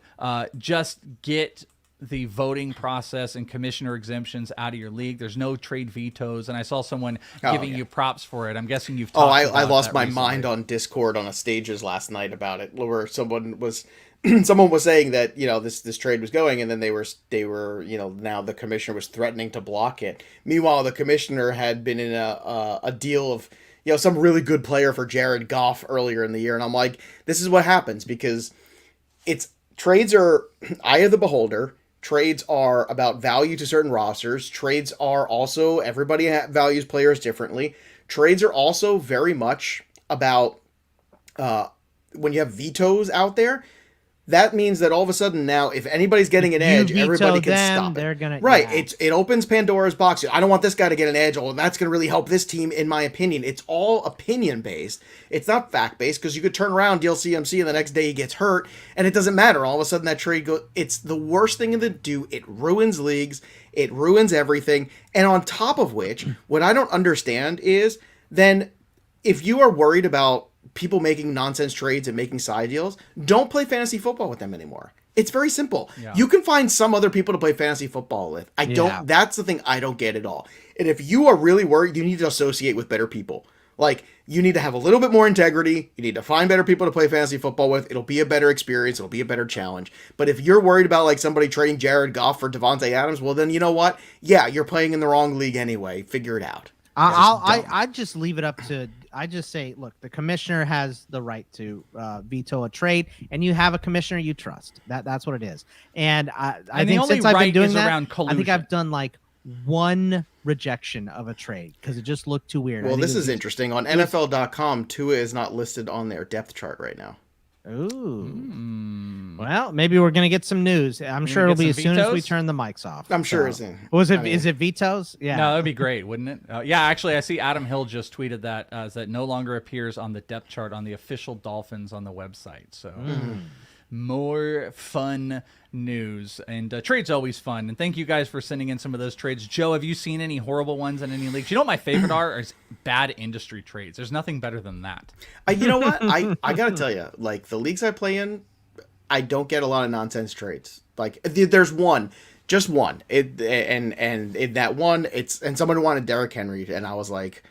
just get the voting process and commissioner exemptions out of your league. There's no trade vetoes, and I saw someone giving you props for it. I'm guessing you've talked I about lost that my recently. mind on Discord on a stages last night about it, where someone was saying that this trade was going, and then they were now the commissioner was threatening to block it. Meanwhile, the commissioner had been in a deal of some really good player for Jared Goff earlier in the year, and I'm like, this is what happens because trades are eye of the beholder. Trades are about value to certain rosters. Trades are also, everybody values players differently. Trades are also very much about when you have vetoes out there, that means that all of a sudden now, if anybody's getting an edge, everybody can stop it. They're gonna, right. yeah. It opens Pandora's box. I don't want this guy to get an edge. Oh, that's going to really help this team, in my opinion. It's all opinion-based. It's not fact-based, because you could turn around, deal CMC, and the next day he gets hurt, and it doesn't matter. All of a sudden that trade goes... It's the worst thing to do. It ruins leagues. It ruins everything. And on top of which, what I don't understand is, then, if you are worried about people making nonsense trades and making side deals, don't play fantasy football with them anymore. It's very simple. Yeah. You can find some other people to play fantasy football with. That's the thing I don't get at all. And if you are really worried, you need to associate with better people. Like, you need to have a little bit more integrity. You need to find better people to play fantasy football with. It'll be a better experience. It'll be a better challenge. But if you're worried about like somebody trading Jared Goff for Devontae Adams, well then you know what? Yeah, you're playing in the wrong league anyway. Figure it out. I just leave it up to. I just say, look, the commissioner has the right to veto a trade, and you have a commissioner you trust. That's what it is. And I And the think only since I've been right doing is that, around I collusion. think I've done like one rejection of a trade because it just looked too weird. Well, this is interesting. On NFL.com, Tua is not listed on their depth chart right now. Ooh. Well, maybe we're gonna get some news. I'm sure it'll get be as some soon as we vetoes? turn the mics off. I'm sure So- it's in. Is it vetoes? Yeah. No, that'd be great, wouldn't it? Yeah, actually, I see Adam Hill just tweeted that that no longer appears on the depth chart on the official Dolphins on the website. So more fun news, and trades always fun. And thank you guys for sending in some of those trades. Joe, have you seen any horrible ones in any leagues? You know what my favorite are is bad industry trades. There's nothing better than that. You know what? I gotta tell you, like the leagues I play in, I don't get a lot of nonsense trades. Like there's one. Just one. And in that one, and someone wanted Derrick Henry, and I was like,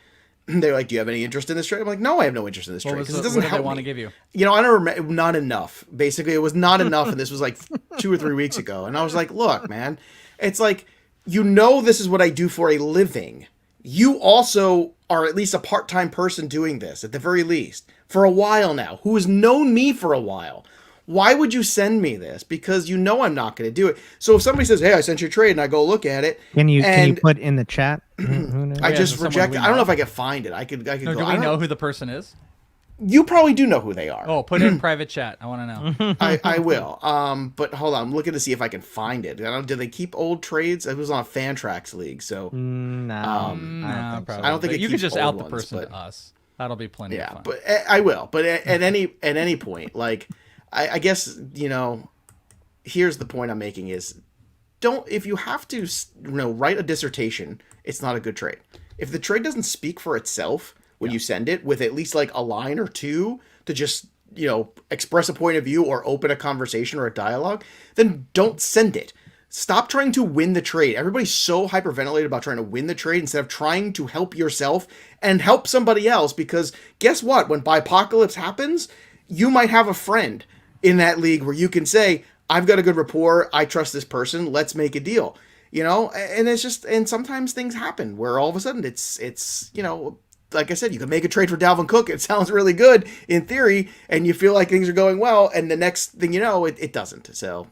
they're like, do you have any interest in this trade? I'm like, no, I have no interest in this trade because it doesn't help want me. to give you? You know, I don't remember, not enough. Basically, it was not enough, and this was like 2 or 3 weeks ago. And I was like, look, man, it's like, you know, this is what I do for a living. You also are at least a part-time person doing this, at the very least, for a while now, who has known me for a while. Why would you send me this? Because you know I'm not going to do it. So if somebody says, hey, I sent you a trade, and I go look at it. Can you put in the chat? I just reject it. I don't know if I can find it. I could No, go. do we know who the person is? You probably do know who they are. Oh, put it in private chat. I want to know. I will. But hold on. I'm looking to see if I can find it. Do they keep old trades? It was on a Fantrax league, so. No, I don't think you can just out the ones, person to us. That'll be plenty of fun. But I will. But at any point, like, I guess, you know, here's the point I'm making is, if you have to, write a dissertation, it's not a good trade. If the trade doesn't speak for itself when you send it with at least like a line or two to just, express a point of view or open a conversation or a dialogue, then don't send it. Stop trying to win the trade. Everybody's so hyperventilated about trying to win the trade instead of trying to help yourself and help somebody else, because guess what? When Bipocalypse happens, you might have a friend in that league where you can say, I've got a good rapport, I trust this person, let's make a deal. And it's just, and sometimes things happen where all of a sudden it's like I said, you can make a trade for Dalvin Cook. It sounds really good in theory, and you feel like things are going well, and the next thing you know, it doesn't. So,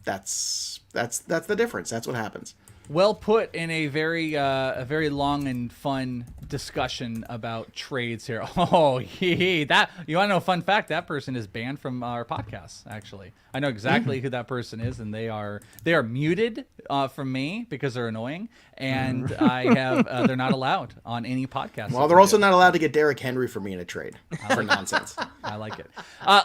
that's the difference. That's what happens. Well put in a very long and fun discussion about trades here. Oh, that you want to know a fun fact? That person is banned from our podcast. Actually, I know exactly who that person is, and they are muted from me because they're annoying, and they're not allowed on any podcast. Well, they're also not allowed to get Derrick Henry for me in a trade for nonsense. I like it.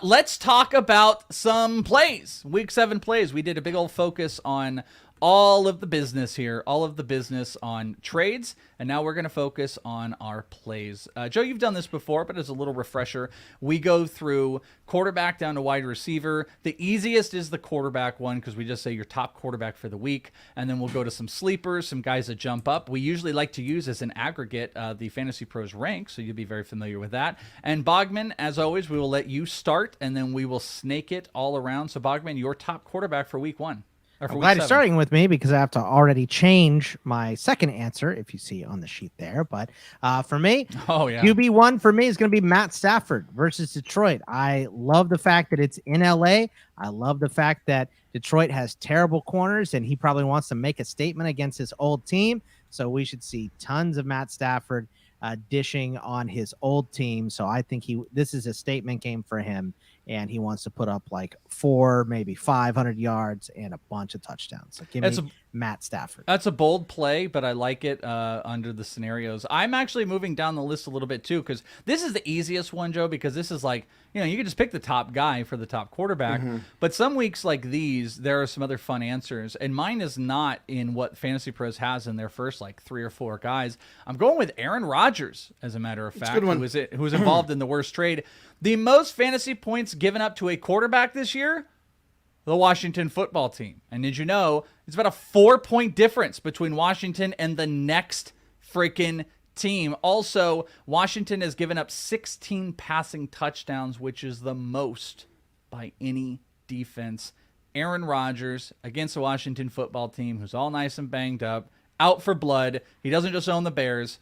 Let's talk about some plays. Week 7 plays. We did a big old focus on all of the business here, all of the business on trades, and now we're going to focus on our plays. Joe, you've done this before, but as a little refresher, we go through quarterback down to wide receiver. The easiest is the quarterback one because we just say your top quarterback for the week, and then we'll go to some sleepers, some guys that jump up. We usually like to use as an aggregate the Fantasy Pros rank, so you'll be very familiar with that. And Bogman, as always, we will let you start, and then we will snake it all around. So Bogman, your top quarterback for week 1. I'm glad you're starting with me because I have to already change my second answer, if you see on the sheet there. But for me, QB1 for me is going to be Matt Stafford versus Detroit. I love the fact that it's in LA. I love the fact that Detroit has terrible corners, and he probably wants to make a statement against his old team. So we should see tons of Matt Stafford dishing on his old team. So I think this is a statement game for him, and he wants to put up like 4, maybe 500 yards and a bunch of touchdowns. So give me Matt Stafford. That's a bold play, but I like it under the scenarios. I'm actually moving down the list a little bit too, because this is the easiest one, Joe, because this is like, you can just pick the top guy for the top quarterback. But some weeks like these, there are some other fun answers, and mine is not in what Fantasy Pros has in their first like 3 or 4 guys. I'm going with Aaron Rodgers, as a matter of fact, who was involved in the worst trade. The most fantasy points given up to a quarterback this year, the Washington football team. And did you know it's about a 4-point difference between Washington and the next freaking team? Also, Washington has given up 16 passing touchdowns, which is the most by any defense. Aaron Rodgers against the Washington football team, who's all nice and banged up, out for blood. He doesn't just own the Bears.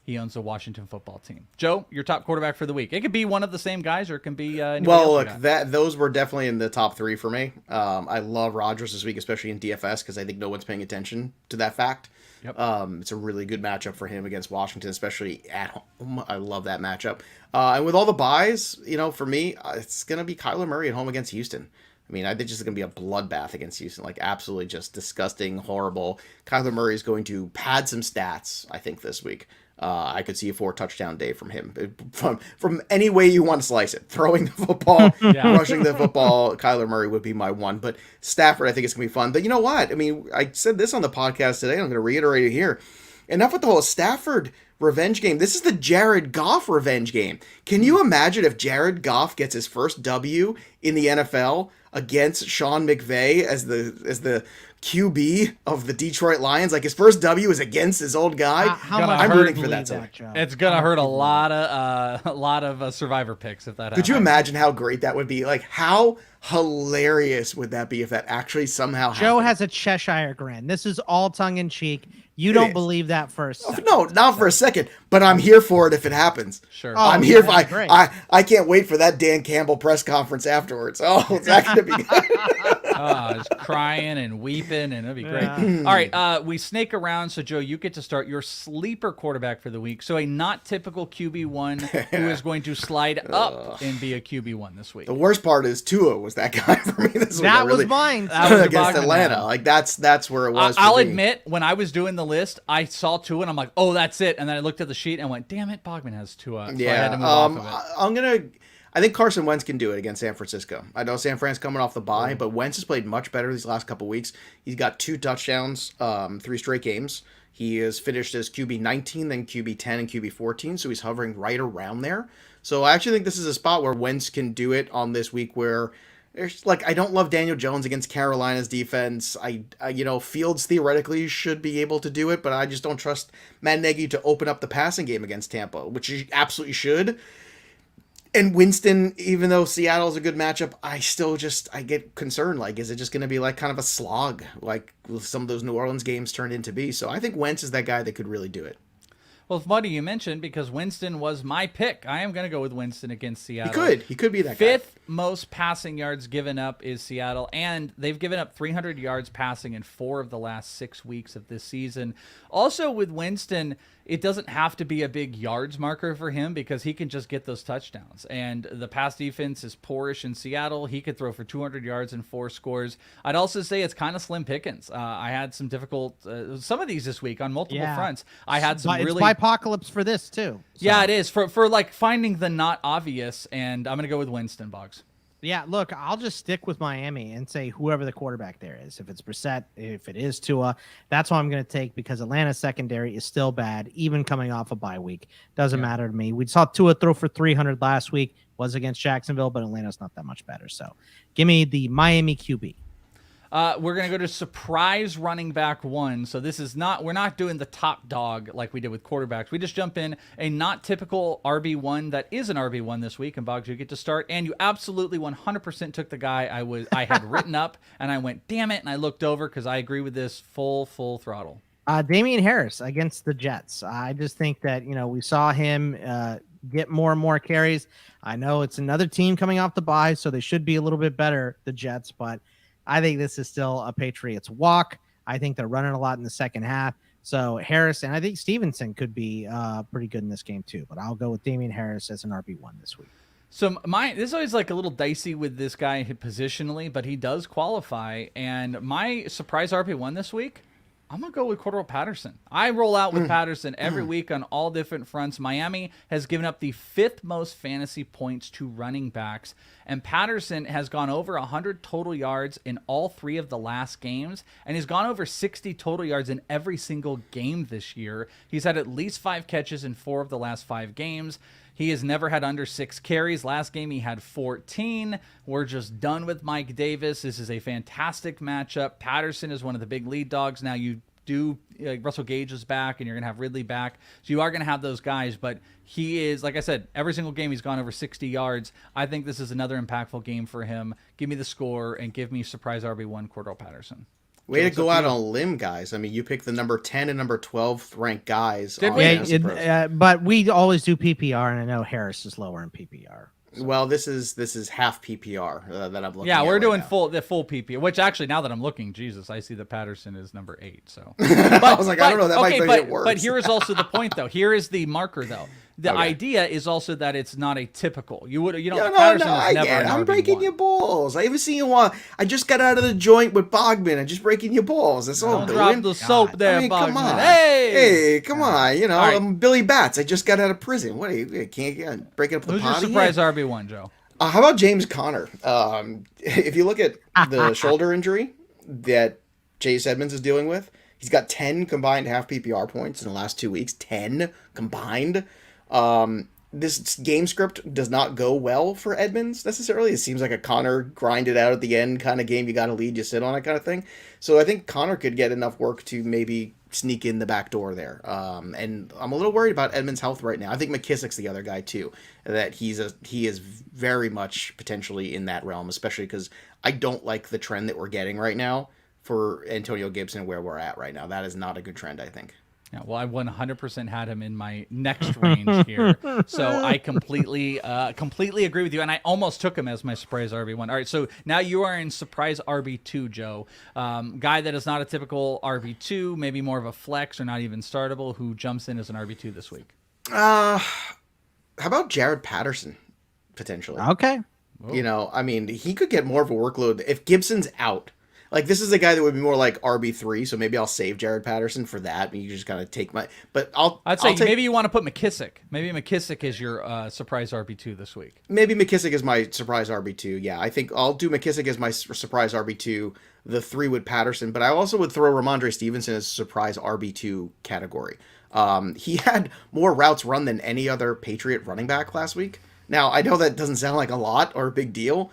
He owns the Washington football team. Joe, your top quarterback for the week. It could be one of the same guys, or it can be those were definitely in the top 3 for me. I love Rodgers this week, especially in DFS, because I think no one's paying attention to that fact. Yep. It's a really good matchup for him against Washington, especially at home. I love that matchup. And with all the buys, for me, it's going to be Kyler Murray at home against Houston. I mean, I think this is going to be a bloodbath against Houston, like absolutely just disgusting, horrible. Kyler Murray is going to pad some stats, I think, this week. I could see a 4-touchdown day from him. From any way you want to slice it. Throwing the football, rushing the football, Kyler Murray would be my one. But Stafford, I think it's going to be fun. But you know what? I mean, I said this on the podcast today. I'm going to reiterate it here. Enough with the whole Stafford revenge game. This is the Jared Goff revenge game. Can you imagine if Jared Goff gets his first W in the NFL against Sean McVay as the QB of the Detroit Lions. Like his first W is against his old guy. How much I'm do you rooting for that. believe Joe? It's gonna hurt a lot of Survivor picks if that happens. Could you imagine how great that would be? Like, how hilarious would that be if that actually somehow happened? Joe has a Cheshire grin. This is all tongue in cheek. You don't is. believe that for a second. No, not for a second, but I'm here for it if it happens. Sure. Oh, I'm here. that'd be great. I can't wait for that Dan Campbell press conference afterwards. Oh, it's that going to be good? Just crying and weeping, and it'll be great. All right, we snake around. So, Joe, you get to start your sleeper quarterback for the week. So, a not typical QB1 who is going to slide up and be a QB1 this week. The worst part is Tua was that guy for me this week. That was mine. That was against Bogman Atlanta. now. Like that's where it was. I'll for me. admit, when I was doing the list, I saw Tua and I'm like, oh, that's it. And then I looked at the sheet and went, damn it, Bogman has Tua. So I had to move off of it. I think Carson Wentz can do it against San Francisco. I know San Fran's coming off the bye, but Wentz has played much better these last couple weeks. He's got 2 touchdowns, 3 straight games. He has finished as QB 19, then QB 10, and QB 14, so he's hovering right around there. So I actually think this is a spot where Wentz can do it on this week where there's I don't love Daniel Jones against Carolina's defense. I Fields theoretically should be able to do it, but I just don't trust Matt Nagy to open up the passing game against Tampa, which he absolutely should. And Winston, even though Seattle's a good matchup, I get concerned. Like, is it just going to be like kind of a slog, like some of those New Orleans games turned into be? So I think Wentz is that guy that could really do it. Well, it's funny you mentioned because Winston was my pick. I am going to go with Winston against Seattle. He could be that guy. 5th most passing yards given up is Seattle, and they've given up 300 yards passing in 4 of the last 6 weeks of this season. Also with Winston, it doesn't have to be a big yards marker for him because he can just get those touchdowns. And the pass defense is poorish in Seattle. He could throw for 200 yards and 4 scores. I'd also say it's kind of slim pickings. I had some difficult, some of these this week on multiple fronts. I had some really... It's apocalypse for this too. So. Yeah, it is. For like finding the not obvious, and I'm going to go with Winston, Boggs. Yeah, look, I'll just stick with Miami and say whoever the quarterback there is. If it's Brissett, if it is Tua, that's what I'm going to take because Atlanta's secondary is still bad, even coming off a bye week. Doesn't matter to me. We saw Tua throw for 300 last week, was against Jacksonville, but Atlanta's not that much better. So give me the Miami QB. We're going to go to surprise running back 1. So this is we're not doing the top dog like we did with quarterbacks. We just jump in a not typical RB1 that is an RB1 this week. And Boggs, you get to start. And you absolutely 100% took the guy I had written up. And I went, damn it. And I looked over because I agree with this full throttle. Damian Harris against the Jets. I just think that, we saw him get more and more carries. I know it's another team coming off the bye, so they should be a little bit better, the Jets, but I think this is still a Patriots walk. I think they're running a lot in the second half. So Harris, and I think Stevenson could be pretty good in this game too. But I'll go with Damian Harris as an RB1 this week. So this is always like a little dicey with this guy positionally, but he does qualify. And my surprise RB1 this week, I'm going to go with Cordell Patterson. I roll out with Patterson every week on all different fronts. Miami has given up the 5th most fantasy points to running backs, and Patterson has gone over 100 total yards in all 3 of the last games, and he's gone over 60 total yards in every single game this year. He's had at least 5 catches in 4 of the last 5 games. He has never had under 6 carries. Last game, he had 14. We're just done with Mike Davis. This is a fantastic matchup. Patterson is one of the big lead dogs. Now, you do, Russell Gage is back, and you're going to have Ridley back. So you are going to have those guys. But he is, like I said, every single game he's gone over 60 yards. I think this is another impactful game for him. Give me the score, and give me surprise RB1 Cordell Patterson. Way to go out on a limb, guys. I mean, you picked the number 10 and number 12 ranked guys. Did we? But we always do PPR, and I know Harris is lower in PPR. So. Well, this is half PPR that I'm looking at. Yeah, we're doing now. full PPR, which actually, now that I'm looking, Jesus, I see that Patterson is number 8. So I was like, I don't know, that might make it worse. But here is also the point, though. Here is the marker, though. The idea is also that it's not a typical. Patterson is never an I'm RB1. breaking your balls. I even see you on. I just got out of the joint with Bogman. I'm just breaking your balls. That's all I'm doing. Drop the soap there, Bogman. Come on. Hey, come on. Right. I'm Billy Bats. I just got out of prison. What are you can't break it up the Who's potty? your surprise RB1, Joe? How about James Conner? If you look at the shoulder injury that Chase Edmonds is dealing with, he's got 10 combined half PPR points in the last 2 weeks. 10 combined. this game script does not go well for Edmonds necessarily. It seems like a Connor grind it out at the end kind of game. You got to lead, you sit on it kind of thing. So I think Connor could get enough work to maybe sneak in the back door there. And I'm a little worried about Edmonds' health right now. I think McKissick's the other guy too, that he is very much potentially in that realm, especially because I don't like the trend that we're getting right now for Antonio Gibson where we're at right now. That is not a good trend, I think. Yeah, well, I 100% had him in my next range here, so I completely agree with you, and I almost took him as my surprise RB1. All right, so now you are in surprise RB2, Joe. Guy that is not a typical RB2, maybe more of a flex or not even startable, who jumps in as an RB2 this week. How about Jared Patterson, potentially? Okay. You know, I mean, he could get more of a workload if Gibson's out. Like, this is a guy that would be more like RB3, so maybe I'll save Jared Patterson for that. And you just kind of take my... But I'd say maybe you want to put McKissick. Maybe McKissick is your surprise RB2 this week. Maybe McKissick is my surprise RB2, yeah. I think I'll do McKissick as my surprise RB2, the 3 with Patterson, but I also would throw Ramondre Stevenson as surprise RB2 category. He had more routes run than any other Patriot running back last week. Now, I know that doesn't sound like a lot or a big deal,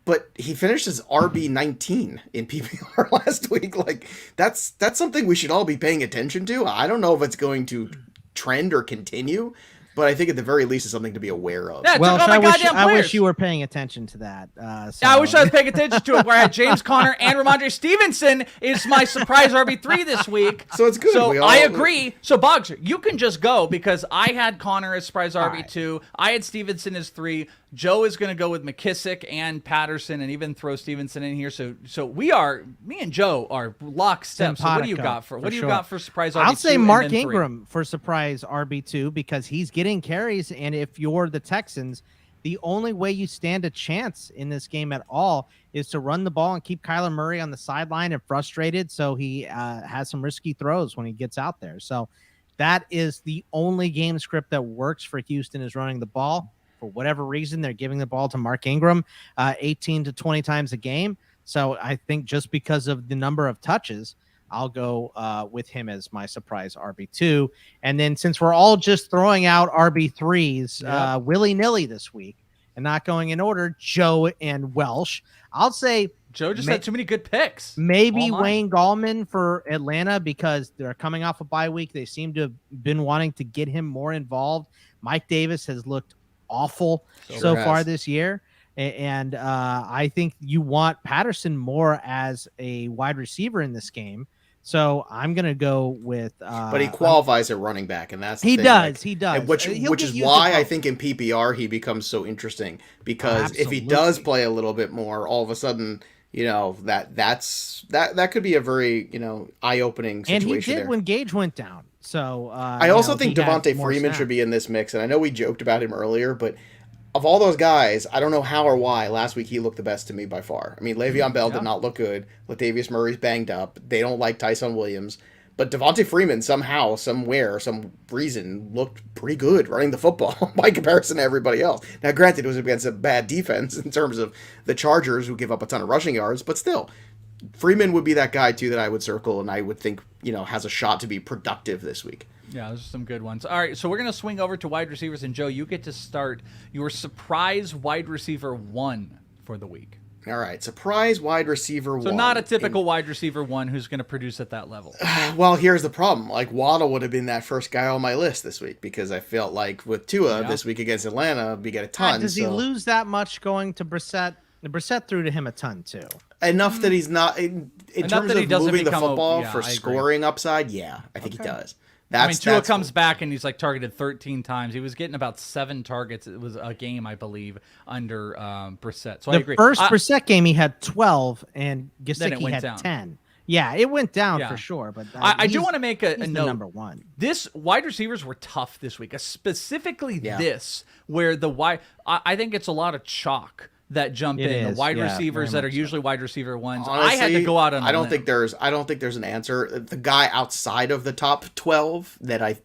but he finished as RB19 in PPR last week. Like, that's something we should all be paying attention to. I don't know if it's going to trend or continue, but I think at the very least it's something to be aware of. Yeah, well, I wish you were paying attention to that. Yeah, I wish I was paying attention to it, where I had James Conner and Ramondre Stevenson is my surprise RB3 this week. So it's good. So I agree. So, Boggs, you can just go, because I had Conner as surprise RB2. Right. I had Stevenson as 3. Joe is going to go with McKissick and Patterson, and even throw Stevenson in here. So me and Joe are lockstep. So what do you got for surprise RB2? I'll say Mark Ingram for surprise RB2, because he's getting carries, and if you're the Texans, the only way you stand a chance in this game at all is to run the ball and keep Kyler Murray on the sideline and frustrated, so he has some risky throws when he gets out there. So that is the only game script that works for Houston, is running the ball. For whatever reason, they're giving the ball to Mark Ingram 18 to 20 times a game. So I think just because of the number of touches, I'll go with him as my surprise RB2. And then, since we're all just throwing out RB3s willy-nilly this week and not going in order, Joe and Welsh, I'll say Joe just had too many good picks. Maybe Wayne Gallman for Atlanta, because they're coming off a bye week. They seem to have been wanting to get him more involved. Mike Davis has looked awful so far this year, and I think you want Patterson more as a wide receiver in this game, so I'm gonna go with but he qualifies at running back, and that's the he thing. does he does, which is why I think in PPR he becomes so interesting, because if he does play a little bit more, all of a sudden, you know, that could be a very, you know, eye-opening situation. And he did there when Gage went down. So I also think Devontae Freeman should be in this mix, and I know we joked about him earlier, but of all those guys, I don't know how or why, last week he looked the best to me by far. I mean, Le'Veon Bell did not look good. Latavius Murray's banged up. They don't like Tyson Williams. But Devontae Freeman somehow, somewhere, some reason, looked pretty good running the football by comparison to everybody else. Now, granted, it was against a bad defense in terms of the Chargers, who give up a ton of rushing yards, but still, Freeman would be that guy, too, that I would circle, and I would think, you know, has a shot to be productive this week. Yeah, those are some good ones. All right, so we're going to swing over to wide receivers, and Joe, you get to start your surprise wide receiver 1 for the week. All right, surprise wide receiver 1. So not a typical wide receiver 1 who's going to produce at that level. Well, here's the problem. Like, Waddle would have been that first guy on my list this week, because I felt like with Tua this week against Atlanta, we get a ton. Does he lose that much going to Brissett? Brissett threw to him a ton, too. Enough that he's not, in terms of moving the football for scoring upside, yeah, I think he does. Tua comes back and he's like targeted 13 times. He was getting about 7 targets. It was a game, I believe, under Brissett. So I agree. The first Brissett game, he had 12, and Gesicki had down. 10. Yeah, it went down for sure. But I do want to make a note. Number 1. This wide receivers were tough this week, specifically this, where I think it's a lot of chalk that jump in. The wide receivers that are usually wide receiver 1s. Honestly, I had to go out on I don't think there's an answer. The guy outside of the top 12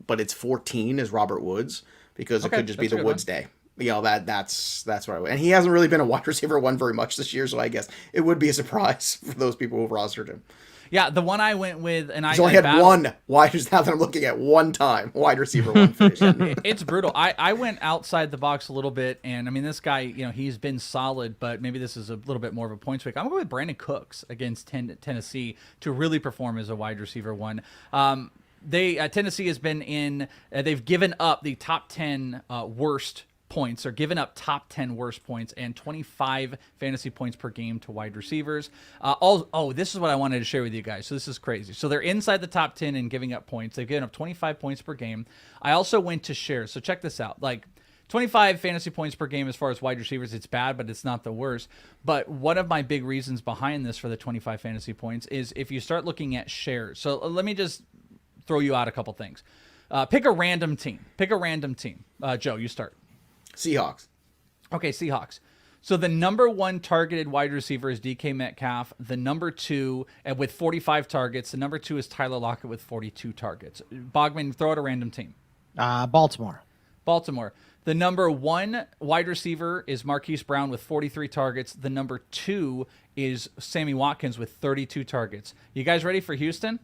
but it's 14 is Robert Woods, because it could just be the Woods day. You know, that's what I would. And he hasn't really been a wide receiver 1 very much this year, so I guess it would be a surprise for those people who have rostered him. Yeah, the one I went with, and He's only had one wide receiver. Now that I'm looking at one time, wide receiver one finish. It's brutal. I went outside the box a little bit, and I mean, this guy, he's been solid, but maybe this is a little bit more of a points pick. I'm going with Brandon Cooks against Tennessee to really perform as a wide receiver one. Tennessee has been in. They've given up the top 10 worst points, or given up top 10 worst points, and 25 fantasy points per game to wide receivers. This is what I wanted to share with you guys. So this is crazy. So they're inside the top 10 in giving up points. They've given up 25 points per game. I also went to shares. So check this out. Like 25 fantasy points per game as far as wide receivers, it's bad, but it's not the worst. But one of my big reasons behind this for the 25 fantasy points is if you start looking at shares. So let me just throw you out a couple things. Pick a random team. Joe, you start. Seahawks. Okay, Seahawks. So the number 1 targeted wide receiver is DK Metcalf. The number 2 with 45 targets. The number 2 is Tyler Lockett with 42 targets. Bogman, throw out a random team. Baltimore. The number 1 wide receiver is Marquise Brown with 43 targets. The number 2 is Sammy Watkins with 32 targets. You guys ready for Houston?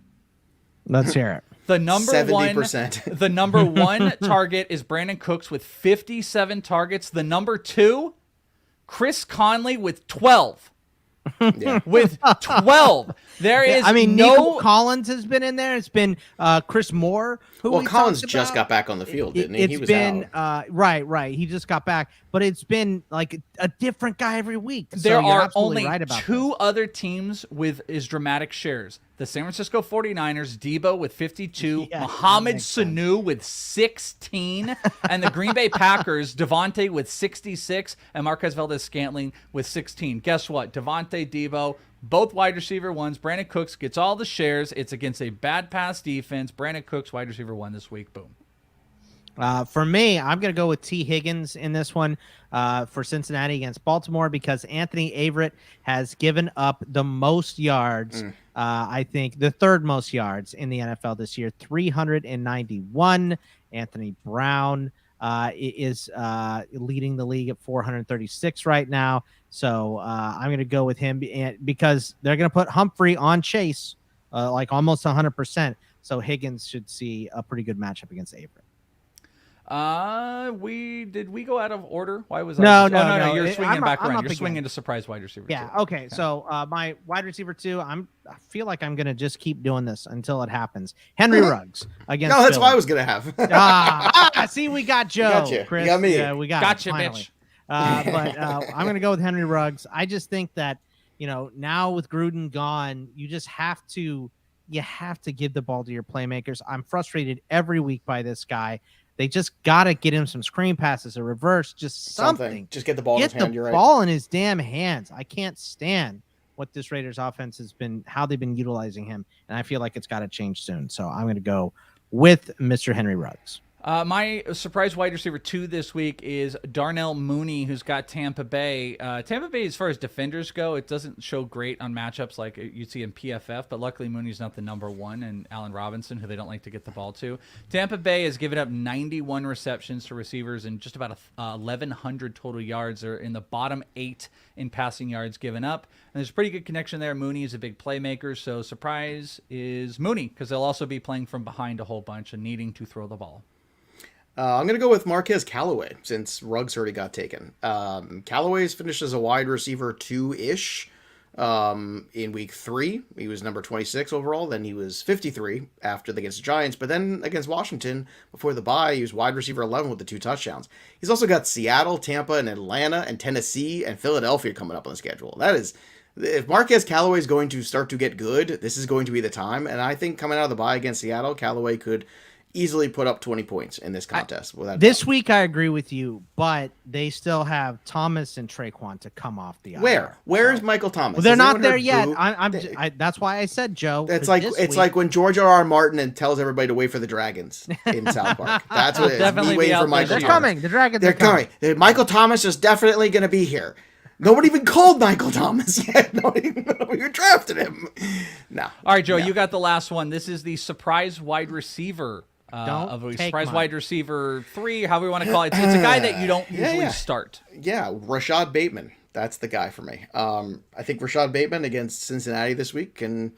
Let's hear it. The number 70%. the number 1 target is Brandon Cooks with 57 targets. The number 2, Chris Conley with 12. Yeah. With 12. There is Nico Collins has been in there. It's been Chris Moore. Collins just got back on the field, didn't he? He was out. Right. He just got back. But it's been like a different guy every week. There are only 2 other teams with as dramatic shares. The San Francisco 49ers, Debo with 52, Mohamed Sanu with 16, and the Green Bay Packers, Devontae with 66, and Marquez Valdez-Scantling with 16. Guess what? Devontae, Debo, both wide receiver ones. Brandon Cooks gets all the shares. It's against a bad pass defense. Brandon Cooks, wide receiver 1 this week. Boom. For me, I'm going to go with T. Higgins in this one for Cincinnati against Baltimore because Anthony Averett has given up the most yards, I think the 3rd most yards in the NFL this year, 391. Anthony Brown is leading the league at 436 right now. So I'm going to go with him because they're going to put Humphrey on Chase like almost 100%. So Higgins should see a pretty good matchup against Averett. Did we go out of order? Why was no? You're swinging back around. You're swinging to surprise wide receiver. Yeah. Okay. So my wide receiver 2, I feel like I'm gonna just keep doing this until it happens. Henry Ruggs against. No, that's Philly. what I was gonna have. See, we got Joe. You. Chris. You got me. Yeah, we got gotcha, finally. bitch. But I'm gonna go with Henry Ruggs. I just think that now with Gruden gone, you just have to give the ball to your playmakers. I'm frustrated every week by this guy. They just got to get him some screen passes, a reverse, just something. Just get the ball in his hand. You're right. Ball in his damn hands. I can't stand what this Raiders offense has been, how they've been utilizing him. And I feel like it's got to change soon. So I'm going to go with Mr. Henry Ruggs. My surprise wide receiver 2 this week is Darnell Mooney, who's got Tampa Bay. Tampa Bay, as far as defenders go, it doesn't show great on matchups like you see in PFF, but luckily Mooney's not the number 1, and Allen Robinson, who they don't like to get the ball to. Tampa Bay has given up 91 receptions to receivers and just about 1,100 total yards. They're in the bottom 8 in passing yards given up. And there's a pretty good connection there. Mooney is a big playmaker, so surprise is Mooney, because they'll also be playing from behind a whole bunch and needing to throw the ball. I'm going to go with Marquez Callaway since Ruggs already got taken. Callaway's finished as a wide receiver 2-ish in week 3. He was number 26 overall. Then he was 53 against the Giants. But then against Washington, before the bye, he was wide receiver 11 with the 2 touchdowns. He's also got Seattle, Tampa, and Atlanta, and Tennessee, and Philadelphia coming up on the schedule. If Marquez Callaway is going to start to get good, this is going to be the time. And I think coming out of the bye against Seattle, Callaway could easily put up 20 points in this contest. This week, I agree with you, but they still have Thomas and Traquan to come off the IR. Where is Michael Thomas? Well, they're not there yet. That's why I said, Joe. It's like when George R.R. Martin tells everybody to wait for the Dragons in South Park. That's what it is. Definitely waiting for Michael They're Thomas. coming. The Dragons They're coming. Michael Thomas is definitely going to be here. Nobody even called Michael Thomas yet. Nobody even drafted him. No. All right, Joe, you got the last one. This is the surprise wide receiver. Wide receiver 3, however you want to call it. It's a guy that you don't usually start. Yeah, Rashad Bateman. That's the guy for me. I think Rashad Bateman against Cincinnati this week can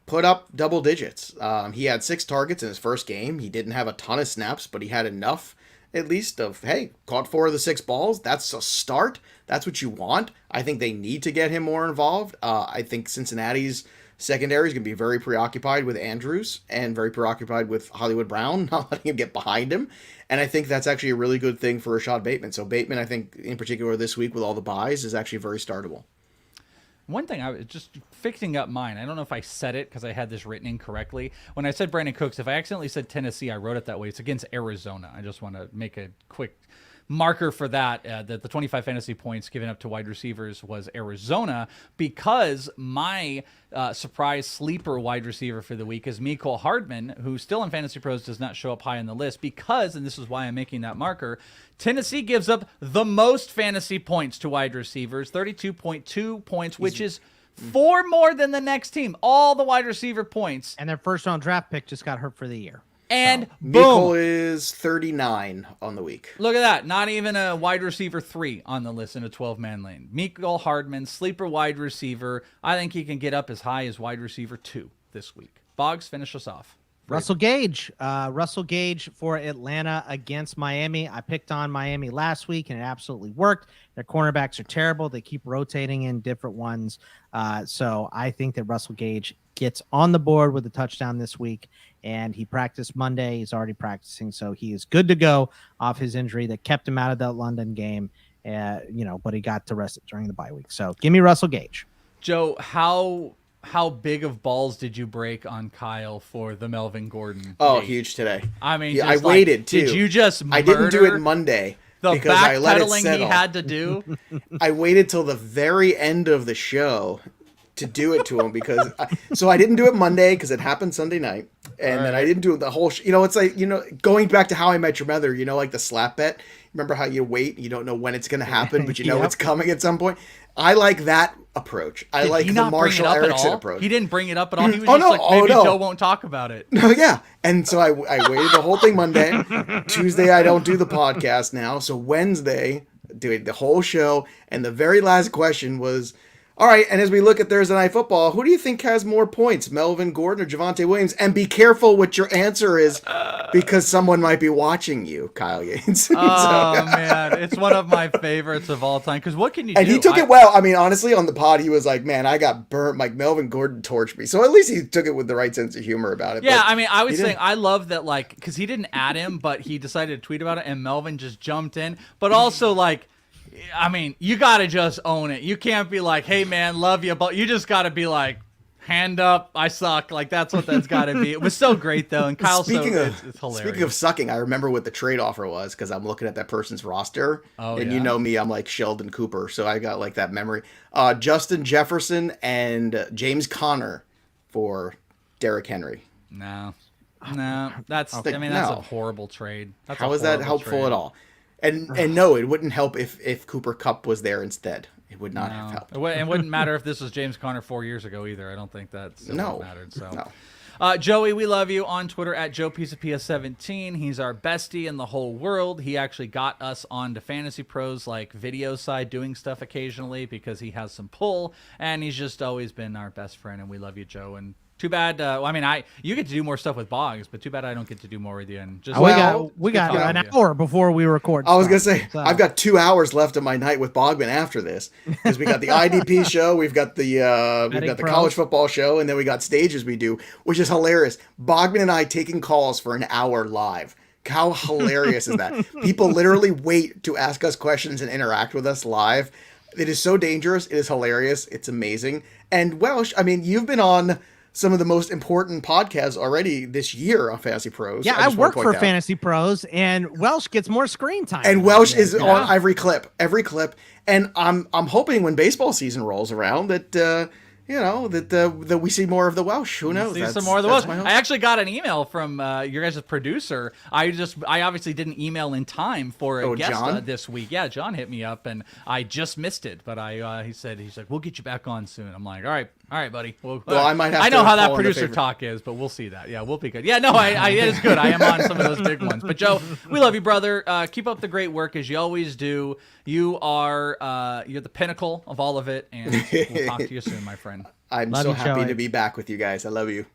put up double digits. He had 6 targets in his first game. He didn't have a ton of snaps, but he had enough, at least, of, hey, caught 4 of the 6 balls. That's a start. That's what you want. I think they need to get him more involved. I think Cincinnati's secondary is going to be very preoccupied with Andrews and very preoccupied with Hollywood Brown, not letting him get behind him. And I think that's actually a really good thing for Rashad Bateman. So Bateman, I think, in particular this week with all the buys, is actually very startable. One thing, I was just fixing up mine. I don't know if I said it because I had this written incorrectly. When I said Brandon Cooks, if I accidentally said Tennessee, I wrote it that way. It's against Arizona. I just want to make a quick marker for that, that the 25 fantasy points given up to wide receivers was Arizona, because my surprise sleeper wide receiver for the week is Mecole Hardman, who still in Fantasy Pros does not show up high on the list because, and this is why I'm making that marker, Tennessee gives up the most fantasy points to wide receivers, 32.2 points, which is 4 more than the next team. All the wide receiver points. And their first round draft pick just got hurt for the year. And boom. Mecole is 39 on the week. Look at that. Not even a wide receiver 3 on the list in a 12-man lane. Mecole Hardman, sleeper wide receiver. I think he can get up as high as wide receiver 2 this week. Boggs, finish us off. Russell Gage. Russell Gage for Atlanta against Miami. I picked on Miami last week, and it absolutely worked. Their cornerbacks are terrible. They keep rotating in different ones. So I think that Russell Gage gets on the board with a touchdown this week, and he practiced Monday. He's already practicing, so he is good to go off his injury that kept him out of that London game. But he got to rest it during the bye week. So give me Russell Gage. Joe, how big of balls did you break on Kyle for the Melvin Gordon? Oh, date? huge today. I mean, yeah, I waited too. Did you just I didn't do it Monday. The because I let it backpedaling settle. he had to do. I waited till the very end of the show to do it to him because I didn't do it Monday because it happened Sunday night, and then I didn't do it the whole. It's like going back to How I Met Your Mother. Like the slap bet. Remember how you wait, you don't know when it's going to happen, but you know it's coming at some point. I like that approach. I like the Marshall Erickson approach. He didn't bring it up at all. He was maybe Joe won't talk about it. No, yeah. And so I waited the whole thing Monday. Tuesday, I don't do the podcast now. So Wednesday, doing the whole show. And the very last question was, all right, and as we look at Thursday Night Football, who do you think has more points, Melvin Gordon or Javonte Williams? And be careful what your answer is, because someone might be watching you, Kyle Yates. Oh, man. It's one of my favorites of all time. Because what can you do? And he took it well. I mean, honestly, on the pod, he was like, man, I got burnt. Like, Melvin Gordon torched me. So at least he took it with the right sense of humor about it. Yeah, I mean, I was saying, I love that, because he didn't add him, but he decided to tweet about it, and Melvin just jumped in. But also, I mean, you got to just own it. You can't be like, hey, man, love you. But you just got to be like, hand up, I suck. That's what that's got to be. It was so great, though. And Kyle, it's hilarious. Speaking of sucking, I remember what the trade offer was because I'm looking at that person's roster. Oh, and you know me, I'm like Sheldon Cooper. So I got that memory. Justin Jefferson and James Conner for Derrick Henry. No, that's that's a horrible trade. How is that helpful at all? And no, it wouldn't help if Cooper Kupp was there instead. It would not have helped. It wouldn't matter if this was James Conner 4 years ago either. I don't think that mattered. So, no. Joey, we love you on Twitter at Joe Pisapia 17. He's our bestie in the whole world. He actually got us onto Fantasy Pros video side doing stuff occasionally because he has some pull, and he's just always been our best friend. And we love you, Joe. And too bad. You get to do more stuff with Boggs, but too bad I don't get to do more with you. And just we got an hour before we record. I was gonna say I've got 2 hours left of my night with Bogman after this because we got the IDP show, we've got the college football show, and then we got stages we do, which is hilarious. Bogman and I taking calls for an hour live. How hilarious is that? People literally wait to ask us questions and interact with us live. It is so dangerous. It is hilarious. It's amazing. And Welsh, I mean, you've been on some of the most important podcasts already this year on Fantasy Pros. Yeah, I work for Fantasy Pros, and Welsh gets more screen time. And Welsh is on every clip. And I'm hoping when baseball season rolls around that that we see more of the Welsh. Who knows? See some more of the Welsh. I actually got an email from your guys' producer. I obviously didn't email in time for a guest this week. Yeah, John hit me up, and I just missed it. But he's like, we'll get you back on soon. I'm like, all right, buddy. Well, I might have. I know how that producer talk is, but we'll see that. Yeah, we'll be good. Yeah, no, it's good. I am on some of those big ones. But Joe, we love you, brother. Keep up the great work as you always do. You are you're the pinnacle of all of it, and we'll talk to you soon, my friend. I'm Love so you, happy Joey. to be back with you guys. I love you.